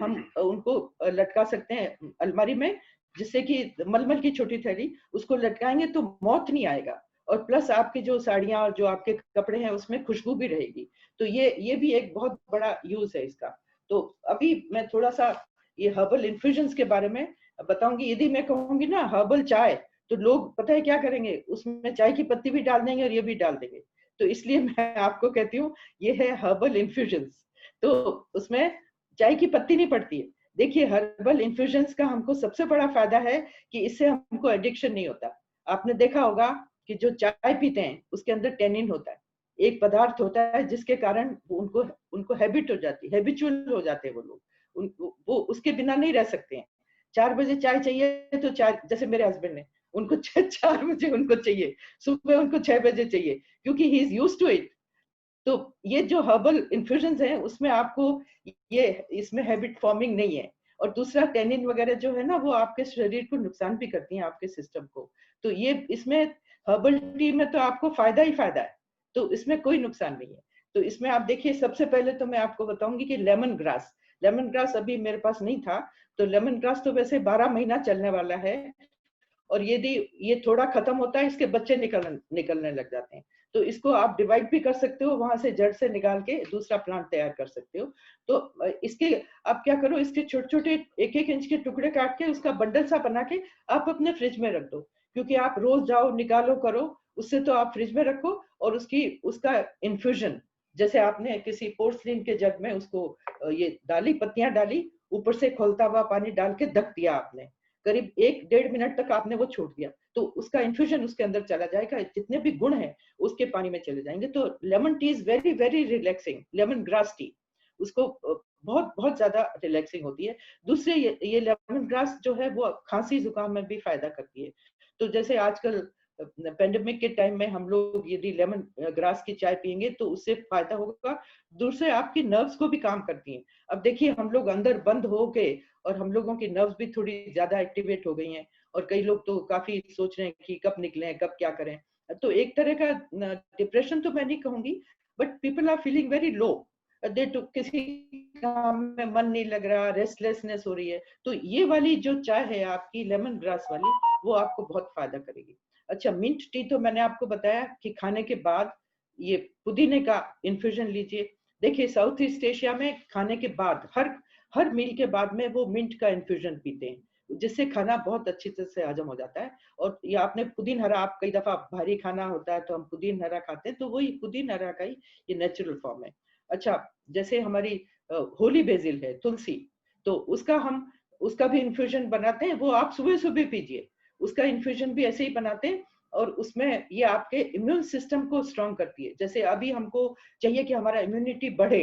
हम उनको लटका सकते हैं अलमारी में, जिससे कि मलमल की छोटी थैली, उसको लटकाएंगे तो मौत नहीं आएगा, और प्लस आपकी जो साड़ियां और जो आपके कपड़े हैं उसमें खुशबू भी रहेगी। तो ये भी एक बहुत बड़ा यूज है इसका। तो अभी मैं थोड़ा सा ये हर्बल इन्फ्यूजन्स के बारे में बताऊंगी। यदि मैं कहूंगी ना हर्बल चाय, तो लोग पता है क्या करेंगे, उसमें चाय की पत्ती भी डाल देंगे और ये भी डाल देंगे। तो इसलिए मैं आपको कहती हूँ ये है हर्बल इन्फ्यूजन्स। तो उसमें चाय की पत्ती नहीं पड़ती है। देखिए, हर्बल इन्फ्यूजन्स का हमको सबसे बड़ा फायदा है कि इससे हमको एडिक्शन नहीं होता। आपने देखा होगा कि जो चाय पीते हैं उसके अंदर टेनिन होता है, एक पदार्थ होता है जिसके कारण उनको उनको हैबिट हो जाती है, हैबिचुअल हो जाते हैं वो लोग, वो उसके बिना नहीं रह सकते हैं। 4 बजे चाय चाहिए तो चाय, जैसे मेरे हस्बैंड ने, उनको 4 बजे उनको चाहिए, सुबह उनको 6 बजे चाहिए, क्योंकि he is used to it. तो ये जो हर्बल इन्फ्यूजन्स है उसमें आपको ये इसमें हैबिट फॉर्मिंग नहीं है। और दूसरा, टेनिन वगैरह जो है ना, वो आपके शरीर को नुकसान भी करती हैं, आपके सिस्टम को। तो ये इसमें हर्बल टी में तो आपको फायदा ही फायदा है, तो इसमें कोई नुकसान नहीं है। तो इसमें आप देखिए, सबसे पहले तो मैं आपको बताऊंगी कि लेमन ग्रास, लेमन ग्रास अभी मेरे पास नहीं था, तो लेमन ग्रास तो वैसे 12 महीना चलने वाला है, और यदि ये थोड़ा खत्म होता है इसके बच्चे निकलने लग जाते हैं, तो इसको आप डिवाइड भी कर सकते हो, वहां से जड़ से निकाल के दूसरा प्लांट तैयार कर सकते हो। तो इसके आप क्या करो, इसके छोटे छोटे 1-1 इंच के टुकड़े काट के उसका बंडल सा बना के आप अपने फ्रिज में रख दो, क्योंकि आप रोज जाओ निकालो करो, उससे तो आप फ्रिज में रखो। और उसका इन्फ्यूजन, जैसे आपने किसी पोर्सलिन के जग में उसको ये डाली, पत्तियां डाली, ऊपर से खौलता हुआ पानी डाल के ढक दिया आपने, करीब 1-1.5 मिनट तक आपने वो छोड़ दिया, तो उसका इन्फ्यूजन उसके अंदर चला जाएगा, जितने भी गुण हैं उसके पानी में चले जाएंगे। तो lemon tea is very very relaxing, lemon grass tea उसको बहुत बहुत ज्यादा रिलैक्सिंग होती है। दूसरे, ये लेमन ग्रास जो है वो खांसी जुकाम में भी फायदा करती है। तो जैसे आजकल पेंडेमिक के टाइम में हम लोग यदि लेमन ग्रास की चाय पियेंगे तो उससे फायदा होगा। दूसरे, आपकी नर्व्स को भी काम करती हैं। अब देखिए, हम लोग अंदर बंद हो के, और हम लोगों की नर्व्स भी थोड़ी ज्यादा एक्टिवेट हो गई हैं, और कई लोग तो काफी सोच रहे हैं कि कब निकलें, कब क्या करें। तो एक तरह का डिप्रेशन तो मैं नहीं कहूंगी, but people are feeling very low, दे टू किसी काम में मन नहीं लग रहा, रेस्टलेसनेस हो रही है, तो ये वाली जो चाय है आपकी लेमन ग्रास वाली, वो आपको बहुत फायदा करेगी। अच्छा, मिंट टी तो मैंने आपको बताया कि खाने के बाद ये पुदीने का इन्फ्यूजन लीजिए। देखिए, साउथ ईस्ट एशिया में खाने के बाद, हर मील के बाद में वो मिंट का इन्फ्यूजन पीते हैं, जिससे खाना बहुत अच्छी तरह से हजम हो जाता है। और ये आपने पुदीन हरा, आप कई दफा भारी खाना होता है तो हम पुदीन हरा खाते हैं, तो वही पुदीन हरा का ही ये नेचुरल फॉर्म है। अच्छा, जैसे हमारी होली बेसिल है, तुलसी, तो उसका भी इन्फ्यूजन बनाते हैं, वो आप सुबह सुबह पीजिए, उसका इन्फ्यूजन भी ऐसे ही बनाते हैं। और उसमें ये आपके इम्यून सिस्टम को स्ट्रॉन्ग करती है। जैसे अभी हमको चाहिए कि हमारा इम्यूनिटी बढ़े,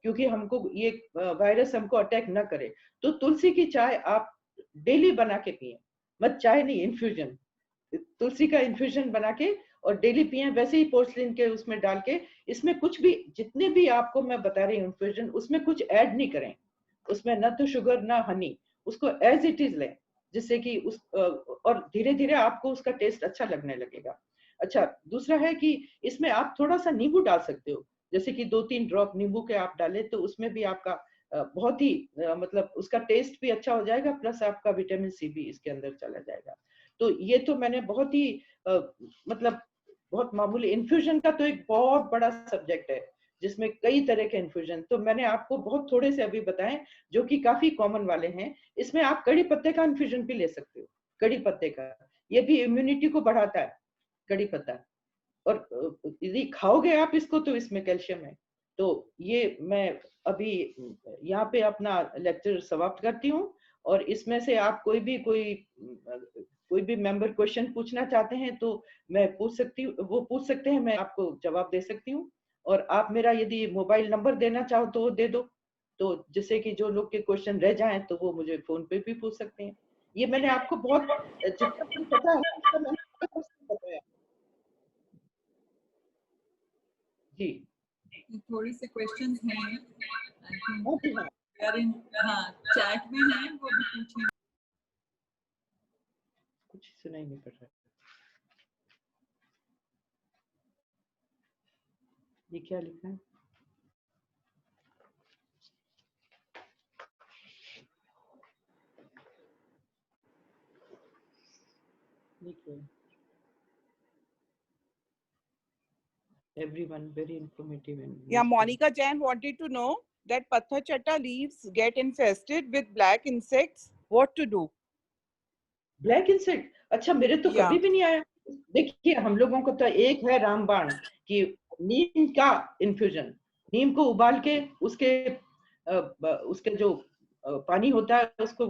क्योंकि हमको ये वायरस हमको अटैक ना करे, तो तुलसी की चाय आप डेली बना के पिए, मत चाय नहीं, इन्फ्यूजन, तुलसी का इन्फ्यूजन बना के और डेली पिए, वैसे ही पोर्सलिन के उसमें डाल के। इसमें कुछ भी, जितने भी आपको मैं बता रही हूँ इन्फ्यूजन, उसमें कुछ ऐड नहीं करें, उसमें ना तो शुगर ना हनी, उसको एज इट इज लें। जिससे कि और धीरे धीरे आपको उसका टेस्ट अच्छा लगने लगेगा। अच्छा, दूसरा है कि इसमें आप थोड़ा सा नींबू डाल सकते हो, जैसे कि 2-3 ड्रॉप नींबू के आप डालें तो उसमें भी आपका बहुत ही मतलब उसका टेस्ट भी अच्छा हो जाएगा, प्लस आपका विटामिन सी भी इसके अंदर चला जाएगा। तो ये तो मैंने बहुत ही मतलब बहुत मामूली, इन्फ्यूजन का तो एक बहुत बड़ा सब्जेक्ट है जिसमें कई तरह के इन्फ्यूजन, तो मैंने आपको बहुत थोड़े से अभी बताएं जो कि काफी कॉमन वाले हैं। इसमें आप कड़ी पत्ते का इन्फ्यूजन भी ले सकते हो, कड़ी पत्ते का, ये भी इम्यूनिटी को बढ़ाता है कड़ी पत्ता। और यदि खाओगे आप इसको तो इसमें कैल्शियम है। तो ये मैं अभी यहाँ पे अपना लेक्चर समाप्त करती हूँ, और इसमें से आप कोई भी मेंबर क्वेश्चन पूछना चाहते हैं तो मैं वो पूछ सकते हैं, मैं आपको जवाब दे सकती हूँ। और आप मेरा यदि मोबाइल नंबर देना चाहो तो वो दे दो, तो जिससे कि जो लोग के क्वेश्चन रह जाएं तो वो मुझे फोन पे भी पूछ सकते हैं। ये मैंने आपको बहुत जितना भी पता है उसका मैंने आपको बताया। जी थोड़ी से क्वेश्चंस हैं, आई थिंक हाँ जी हाँ, हाँ चैट में हैं, वो भी पूछें। कुछ सुनाई नहीं पड़ रहा है, ये क्या लिखा है? देखिए, everyone very informative and Yeah, useful. Monica Jain wanted to know that Patthar Chatta leaves get infested with black insects. What to do? Black insect, अच्छा मेरे तो Yeah. कभी भी नहीं आया। देखिए हम लोगों को तो एक है रामबाण कि नीम का इन्फ्यूजन, नीम को उबाल के उसके जो पानी होता है उसको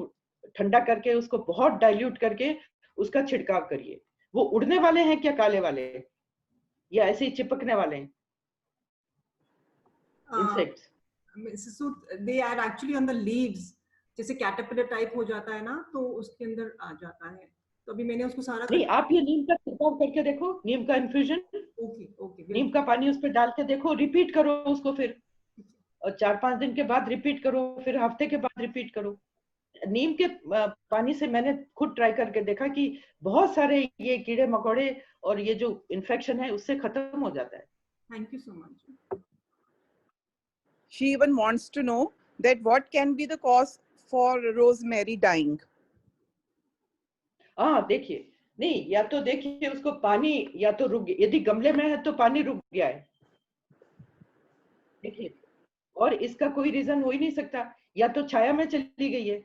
ठंडा करके उसको बहुत डाइल्यूट करके उसका छिड़काव करिए। वो उड़ने वाले हैं क्या काले वाले, या ऐसे ही चिपकने वाले हैं insects? So they are actually on the leaves, जैसे कैटरपिलर टाइप हो जाता है ना, तो उसके अंदर आ जाता है। तो अभी मैंने उसको सारा नहीं, आप ये नीम का छिड़काव करके देखो, नीम का इन्फ्यूजन, ओके ओके नीम का पानी उस पर डाल के देखो, रिपीट करो उसको, फिर और 4-5 दिन के बाद रिपीट करो, फिर हफ्ते के बाद रिपीट करो। नीम के पानी से मैंने खुद ट्राई करके देखा कि बहुत सारे ये कीड़े मकोड़े और ये जो इन्फेक्शन है उससे खत्म हो जाता है। Thank you so much. She even wants to know that what can be the cause for rosemary dying. हाँ देखिए, नहीं या तो देखिए उसको पानी या तो रुक गया, यदि गमले में है तो पानी रुक गया है, देखिए, और इसका कोई रीजन हो ही नहीं सकता, या तो छाया में चली गई है,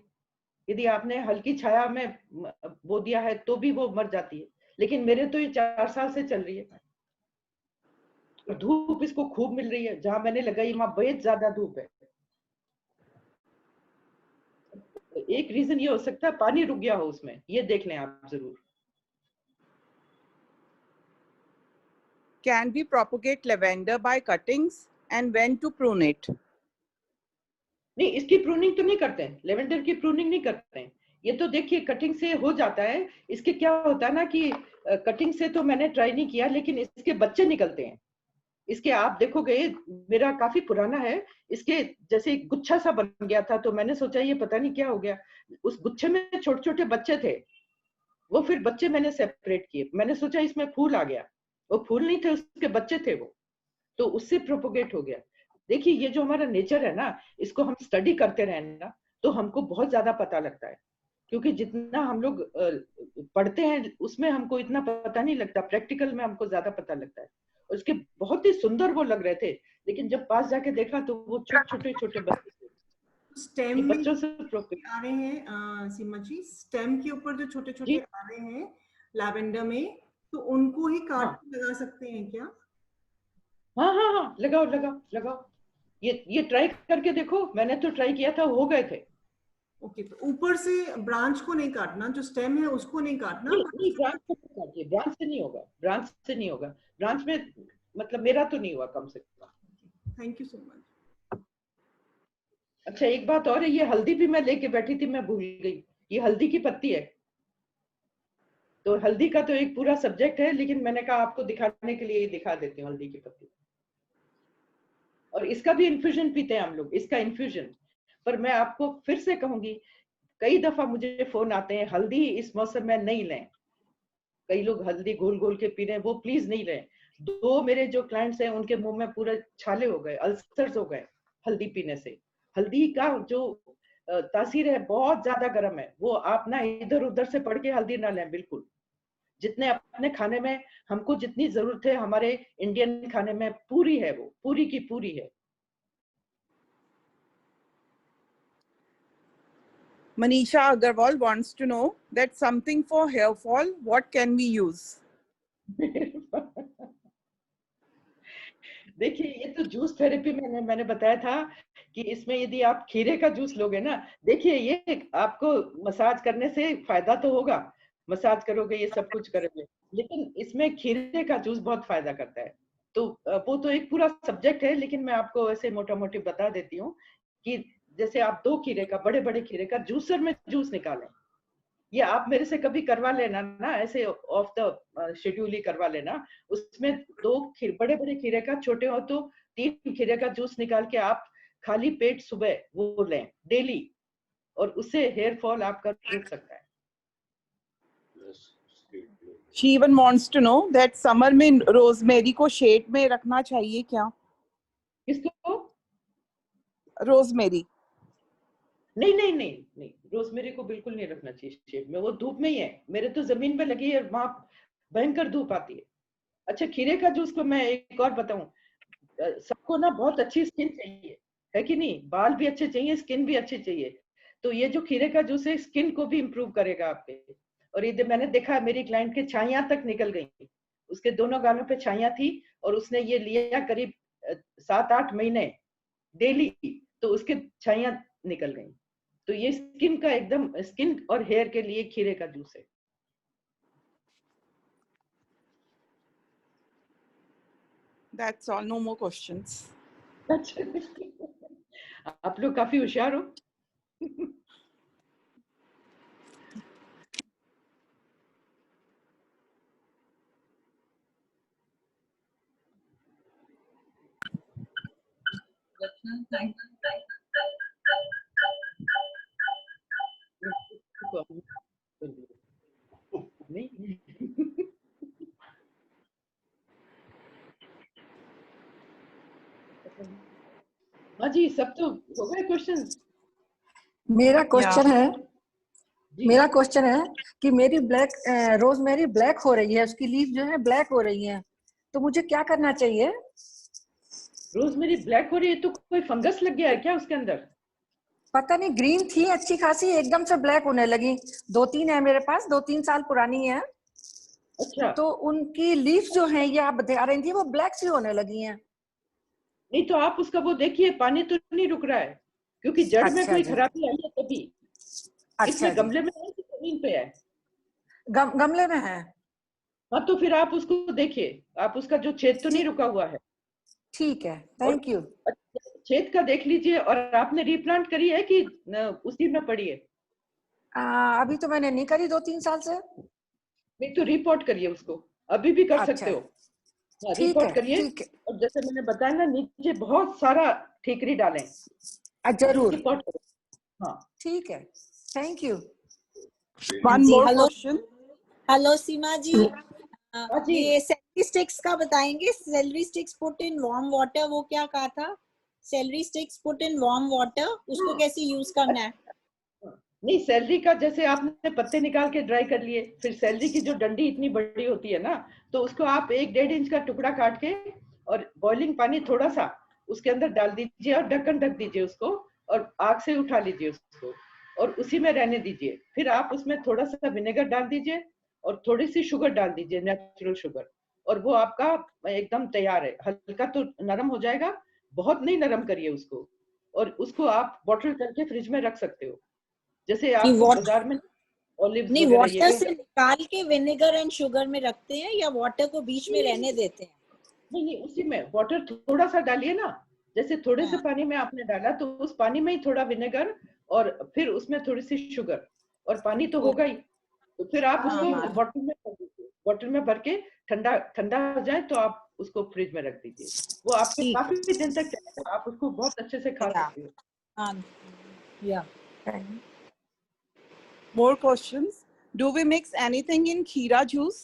यदि आपने हल्की छाया में बो दिया है तो भी वो मर जाती है। लेकिन मेरे तो ये 4 साल से चल रही है, धूप इसको खूब मिल रही है, जहां मैंने लगाई वहां बेहद ज्यादा धूप है। एक रीजन ये हो सकता है पानी रुक गया हो उसमें, ये देख लें आप जरूर। Can we propagate lavender by cuttings and when to prune it? नहीं, इसकी प्रूनिंग तो नहीं करते हैं, लेवेंडर की प्रूनिंग नहीं करते हैं। ये तो देखिए कटिंग से हो जाता है। इसके क्या होता है ना कि कटिंग से तो मैंने ट्राई नहीं किया, लेकिन इसके बच्चे निकलते हैं। इसके आप देखोगे, मेरा काफी पुराना है, इसके जैसे गुच्छा सा बन गया था, तो मैंने सोचा ये पता नहीं क्या हो गया। उस गुच्छे में छोटे छोटे बच्चे थे, वो फिर बच्चे मैंने सेपरेट किए, मैंने सोचा इसमें फूल आ गया, वो फूल नहीं थे, उसके बच्चे थे वो, तो उससे प्रोपोगेट हो गया। देखिए ये जो हमारा नेचर है ना, इसको हम स्टडी करते रहे ना तो हमको बहुत ज्यादा पता लगता है, क्योंकि जितना हम लोग पढ़ते हैं उसमें हमको इतना पता नहीं लगता, प्रैक्टिकल में हमको ज्यादा पता लगता है। उसके बहुत ही सुंदर वो लग रहे थे, लेकिन जब पास जाके देखा तो वो छोटे छोटे बच्चे थे। स्टेम में बच्चों से प्रोपोगेट आ रहे हैं सीमा जी, स्टेम के ऊपर जो छोटे छोटे आ रहे हैं लैवेंडर में, तो उनको ही काट के लगा सकते हैं क्या? हाँ हाँ हाँ, लगाओ लगाओ लगाओ, ये ट्राई करके देखो, मैंने तो ट्राई किया था, हो गए थे। ओके, तो ऊपर से ब्रांच को नहीं काटना, जो स्टेम है उसको नहीं काटना। नहीं, ब्रांच से नहीं काटिए, ब्रांच से नहीं होगा, ब्रांच से नहीं होगा, ब्रांच में मतलब मेरा तो नहीं हुआ कम से कम। Thank you so much. अच्छा एक बात और है, ये हल्दी भी मैं लेके बैठी थी, मैं भूल गई, ये हल्दी की पत्ती है। तो हल्दी का तो एक पूरा सब्जेक्ट है, लेकिन मैंने कहा आपको दिखाने के लिए ही दिखा देती हूँ हल्दी की पत्ती। और इसका भी इन्फ्यूजन पीते हैं हम लोग, इसका इन्फ्यूजन। पर मैं आपको फिर से कहूंगी, कई दफा मुझे फोन आते हैं हल्दी इस मौसम में नहीं लें, कई लोग हल्दी घोल घोल के पी रहे हैं, वो प्लीज नहीं लें। 2 मेरे जो क्लाइंट्स हैं उनके मुंह में पूरे छाले हो गए, अल्सर्स हो गए हल्दी पीने से। हल्दी का जो तासीर है बहुत ज्यादा गर्म है, वो आप ना इधर उधर से पढ़ के हल्दी ना लें बिल्कुल। जितने अपने खाने में हमको जितनी जरूरत है हमारे इंडियन खाने में पूरी है, वो पूरी की पूरी है। Manisha Agarwal wants to know that something for hair fall, what can we use? देखिए ये तो जूस थेरेपी मैंने बताया था कि इसमें यदि आप खीरे का जूस लोगे ना, देखिए ये आपको मसाज करने से फायदा तो होगा, मसाज करोगे ये सब कुछ करोगे, लेकिन इसमें खीरे का जूस बहुत फायदा करता है। तो वो तो एक पूरा सब्जेक्ट है, लेकिन मैं आपको ऐसे मोटा मोटी बता देती हूँ कि जैसे आप 2 खीरे का, बड़े बड़े खीरे का जूसर में जूस निकालें। ये आप मेरे से कभी करवा लेना ना, ऐसे ऑफ द शेड्यूल ही करवा लेना। उसमें 2 बड़े बड़े खीरे का, छोटे हो तो 3 खीरे का जूस निकाल के आप खाली पेट सुबह वो लें डेली, और उससे हेयर फॉल आपका रुक सकता है। She even wants to know that summer में रोजमेरी को शेड में रखना चाहिए क्या? किसको? रोजमेरी। नहीं नहीं नहीं नहीं, रोजमेरी को बिल्कुल नहीं रखना चाहिए शेड में, वो धूप में ही है। मेरे तो जमीन पे लगी है और वहां भयंकर धूप आती है। अच्छा, खीरे का जूस को मैं एक और बताऊं, सबको ना बहुत अच्छी स्किन चाहिए, है कि नहीं? बाल भी अच्छे चाहिए, स्किन भी अच्छी चाहिए। तो ये जो खीरे का जूस है स्किन को भी इम्प्रूव करेगा आपके। और ये मैंने देखा मेरी क्लाइंट के छाइयां तक निकल गई, उसके दोनों गालों पे छाइयां थी, और उसने ये लिया करीब 7-8 महीने डेली, तो उसके छाइयां निकल गई। तो ये स्किन का एकदम, स्किन और हेयर के लिए खीरे का जूस है। That's all. No more questions. आप लोग काफी होशियार हो। Thank नहीं। हाँ जी, सब तो हो गए क्वेश्चंस। मेरा क्वेश्चन है जी। मेरा क्वेश्चन है कि मेरी रोजमेरी ब्लैक हो रही है, उसकी लीफ जो है ब्लैक हो रही है, तो मुझे क्या करना चाहिए? रोजमेरी ब्लैक हो रही है तो कोई फंगस लग गया है क्या उसके अंदर? पता नहीं, ग्रीन थी अच्छी खासी, एकदम से ब्लैक होने लगी। 2-3 है मेरे पास, 2-3 साल पुरानी है। अच्छा। तो उनकी लीफ जो है, ये आप बता रही थी, वो ब्लैक सी होने लगी हैं। नहीं तो आप उसका वो देखिए, पानी तो नहीं रुक रहा है, क्योंकि जड़ में अच्छा कोई जी। खराबी आई है तभी। अच्छा इसमें जी। गमले में है कि जमीन पे है? गमले में है। हाँ तो फिर आप उसको देखिए, आप उसका जो छेद तो नहीं रुका हुआ है, ठीक है, और थैंक यू। छेद का देख लीजिए। और आपने रीप्लांट करी है कि उसी में पड़ी है? अभी तो मैंने नहीं करी 2-3 साल से। नहीं तो रिपोर्ट करिए उसको, अभी भी कर अच्छा, सकते हो। हाँ, ठीक है, रिपोर्ट करिए। ठीक है। और जैसे मैंने बताया ना, नीचे बहुत सारा ठीकरी डालें, जरूर। रिपोर्ट करें। हाँ ठीक है, थैंक यू। One जी, more hello question. Hello Seema जी, हाँ जी। ये सेलरी स्टिक्स का बताएंगे? Celery sticks put in warm water, वो क्या कहा था? Celery sticks put in warm water, उसको कैसे यूज करना है? नहीं, सैलरी का जैसे आपने पत्ते निकाल के ड्राई कर लिए, फिर सैलरी की जो डंडी इतनी बड़ी होती है ना, तो उसको आप 1-1.5 इंच का टुकड़ा काट के और बॉइलिंग पानी थोड़ा सा उसके अंदर डाल दीजिए और ढक्कन ढक दीजिए उसको, और आग से उठा लीजिए उसको और उसी में रहने दीजिए। फिर आप उसमें थोड़ा सा विनेगर डाल दीजिए और थोड़ी सी शुगर डाल दीजिए, नेचुरल शुगर, और वो आपका एकदम तैयार है। हल्का तो नरम हो जाएगा, बहुत नहीं नरम करिए उसको, और उसको आप बॉटल करके फ्रिज में रख सकते हो। जैसे आप बाजार में ऑलिव्स नहीं, वगैरह वाटर ये से निकाल के विनेगर एंड शुगर में रखते हैं या वाटर को बीच में रहने देते हैं? नहीं, उसी में वाटर थोड़ा सा डालिए ना, जैसे थोड़े से पानी में आपने डाला तो उस पानी में ही थोड़ा विनेगर और फिर उसमें थोड़ी सी शुगर, और पानी तो होगा ही, तो फिर आप उसको बॉटल में भर दीजिए। बॉटल में भर के ठंडा ठंडा हो जाए तो आप उसको फ्रिज में रख दीजिए, वो आपके काफी दिन तक चलेगा, आप उसको बहुत अच्छे से खा सकते हो। या More questions? Do we mix anything in Kheera juice?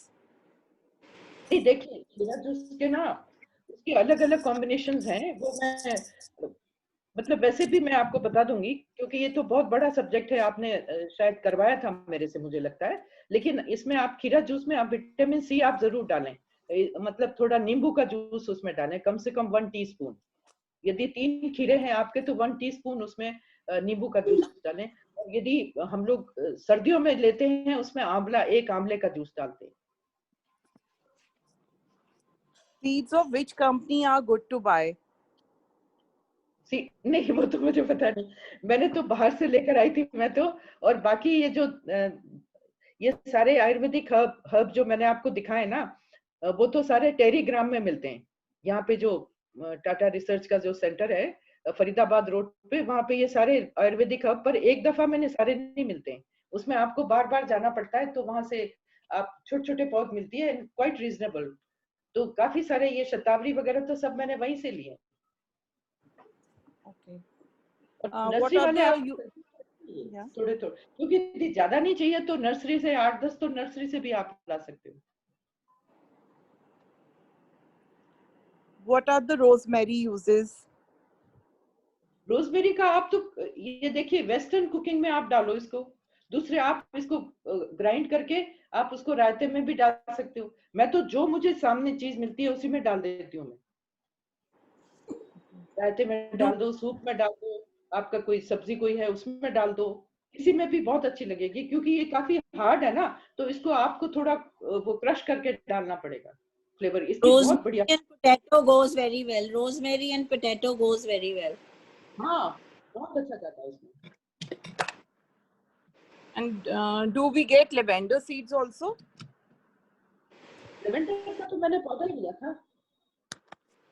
नहीं, देखिए खीरा जूस के ना उसके अलग अलग कॉम्बिनेशंस हैं, वो मैं मतलब वैसे भी मैं आपको बता दूंगी, क्योंकि ये तो बहुत बड़ा सब्जेक्ट है, आपने शायद करवाया था मेरे से मुझे लगता है। लेकिन इसमें आप खीरा जूस में आप विटामिन सी आप जरूर डालें, मतलब थोड़ा नींबू का जूस उसमें डालें, कम से कम 1 टीस्पून। यदि 3 खीरे हैं आपके तो 1 टीस्पून उसमें नींबू का जूस डालें। और यदि हम लोग सर्दियों में लेते हैं उसमें आंवला, 1 आंवले का जूस डालते हैं। Seeds of which company are good to buy? नहीं, वो तो मुझे पता नहीं, मैंने तो बाहर से लेकर आई थी मैं तो। और बाकी ये जो ये सारे आयुर्वेदिक हर्ब जो मैंने आपको दिखाए ना, वो तो सारे टेरीग्राम में मिलते हैं। यहाँ पे जो टाटा रिसर्च का जो सेंटर है फरीदाबाद रोड पे, वहां पे ये सारे आयुर्वेदिक हर्ब पर एक दफा मैंने सारे नहीं मिलते हैं, उसमें आपको बार बार जाना पड़ता है, तो वहां से आप छोटे छोटे पौध मिलती है, क्वाइट रीजनेबल। तो काफी सारे ये शतावरी वगैरह तो सब मैंने वहीं से लिए। Okay. और What नर्सरी are वाले the आप yeah. थोड़े थोड़े, क्योंकि यदि ज्यादा नहीं चाहिए तो नर्सरी से 8-10 तो नर्सरी से भी आप ला सकते हो। What are the rosemary uses? Rosemary का आप तो ये देखिए वेस्टर्न कुकिंग में आप डालो इसको, दूसरे आप इसको ग्राइंड करके आप उसको रायते में भी डाल सकते हो। मैं तो जो मुझे सामने चीज मिलती है उसी में डाल देती हूँ मैं। रायते में Do डाल दो, सूप में डाल दो, आपका कोई सब्जी कोई है उसमें डाल दो, किसी में भी बहुत अच्छी लगेगी। क्योंकि ये काफी हार्ड है ना, तो इसको आपको थोड़ा वो क्रश करके डालना पड़ेगा। फ्लेवर इसकी बहुत बढ़िया। Rosemary and potato goes very well. Rosemary and potato goes very well. हाँ, बहुत अच्छा जाता है इसमें। and do we get lavender seeds also? Lavender का तो मैंने पौधा ही लिया था,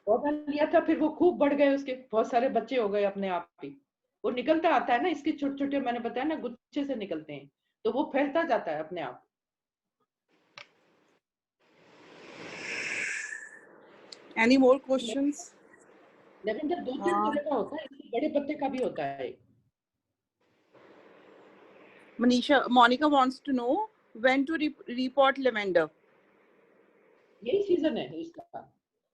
पौधा लिया था, फिर वो खूब बढ़ गए, उसके बहुत सारे बच्चे हो गए अपने आप ही। वो निकलता आता है ना, इसके छोटे छोटे मैंने बताया ना गुच्छे से निकलते हैं, तो वो फैलता जाता है अपने आप। Any more questions? लेवेंडर 2-3 तरह का होता है, इसके बड़े पत्ते का भी होता है। Monica wants to know when to repot lavender. यही सीजन है इसका।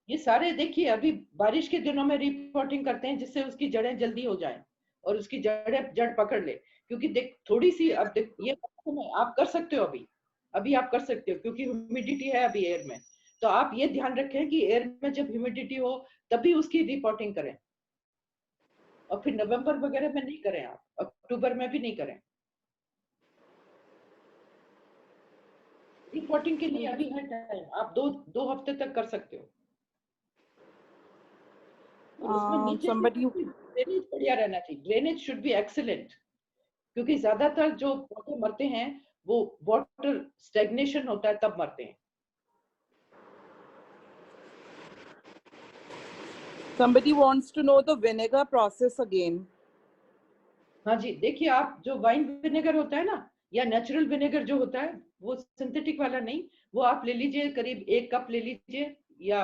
ये सारे देखिए अभी बारिश के दिनों में रिपोर्टिंग करते हैं, जिससे उसकी जड़ें जल्दी हो जाएं और उसकी जड़ पकड़ ले। क्योंकि देख थोड़ी सी अब देख ये आप कर सकते हो, अभी आप कर सकते हो, क्योंकि ह्यूमिडिटी है अभी एयर में। तो आप ये ध्यान रखें कि एयर में जब ह्यूमिडिटी हो तभी उसकी रिपोर्टिंग करें, और फिर नवंबर वगैरह में नहीं करें, आप अक्टूबर में भी नहीं करें। रिपोर्टिंग के लिए अभी है टाइम, आप दो हफ्ते तक कर सकते हो। और उसमें नीचे Somebody ड्रेनेज बढ़िया रहना चाहिए, ड्रेनेज शुड बी एक्सीलेंट, क्योंकि ज्यादातर जो पौधे मरते हैं वो वाटर स्टैग्नेशन होता है तब मरते हैं। Somebody wants to know the vinegar process again. हाँ जी, देखिए आप जो वाइन विनेगर होता है ना, या नेचुरल विनेगर जो होता है, वो सिंथेटिक वाला नहीं, वो आप ले लीजिए, करीब 1 कप ले लीजिए, या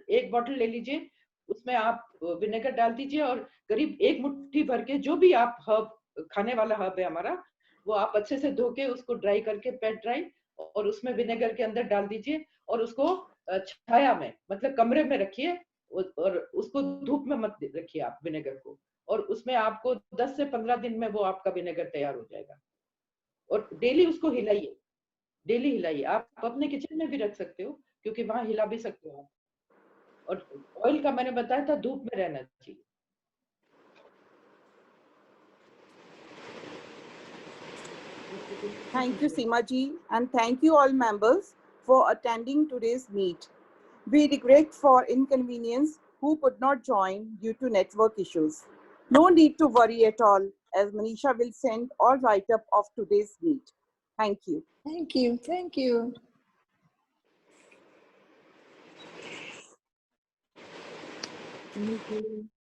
एक बॉटल ले लीजिए, उसमें आप विनेगर डाल दीजिए, और करीब 1 मुट्ठी भर के जो भी आप हर्ब, खाने वाला हर्ब है हमारा, वो आप अच्छे से धो के उसको ड्राई करके पेट ड्राई, और उसमें विनेगर के अंदर डाल दीजिए, और उसको छाया में मतलब कमरे में रखिए, और उसको धूप में मत रखिए आप विनेगर को, और उसमें आपको 10 से 15 दिन में वो आपका विनेगर तैयार हो जाएगा। और डेली उसको हिलाइए, डेली हिलाइए। आप अपने किचन में भी रख सकते हो, क्योंकि वहां हिला भी सकते हो आप। और ऑयल का मैंने बताया था धूप में रहना चाहिए। Thank you, Seema ji, and thank you all members for attending today's meet. We regret for inconvenience who could not join due to network issues. No need to worry at all, as Manisha will send all write-up of today's meet. Thank you. Thank you. Thank you. Thank you.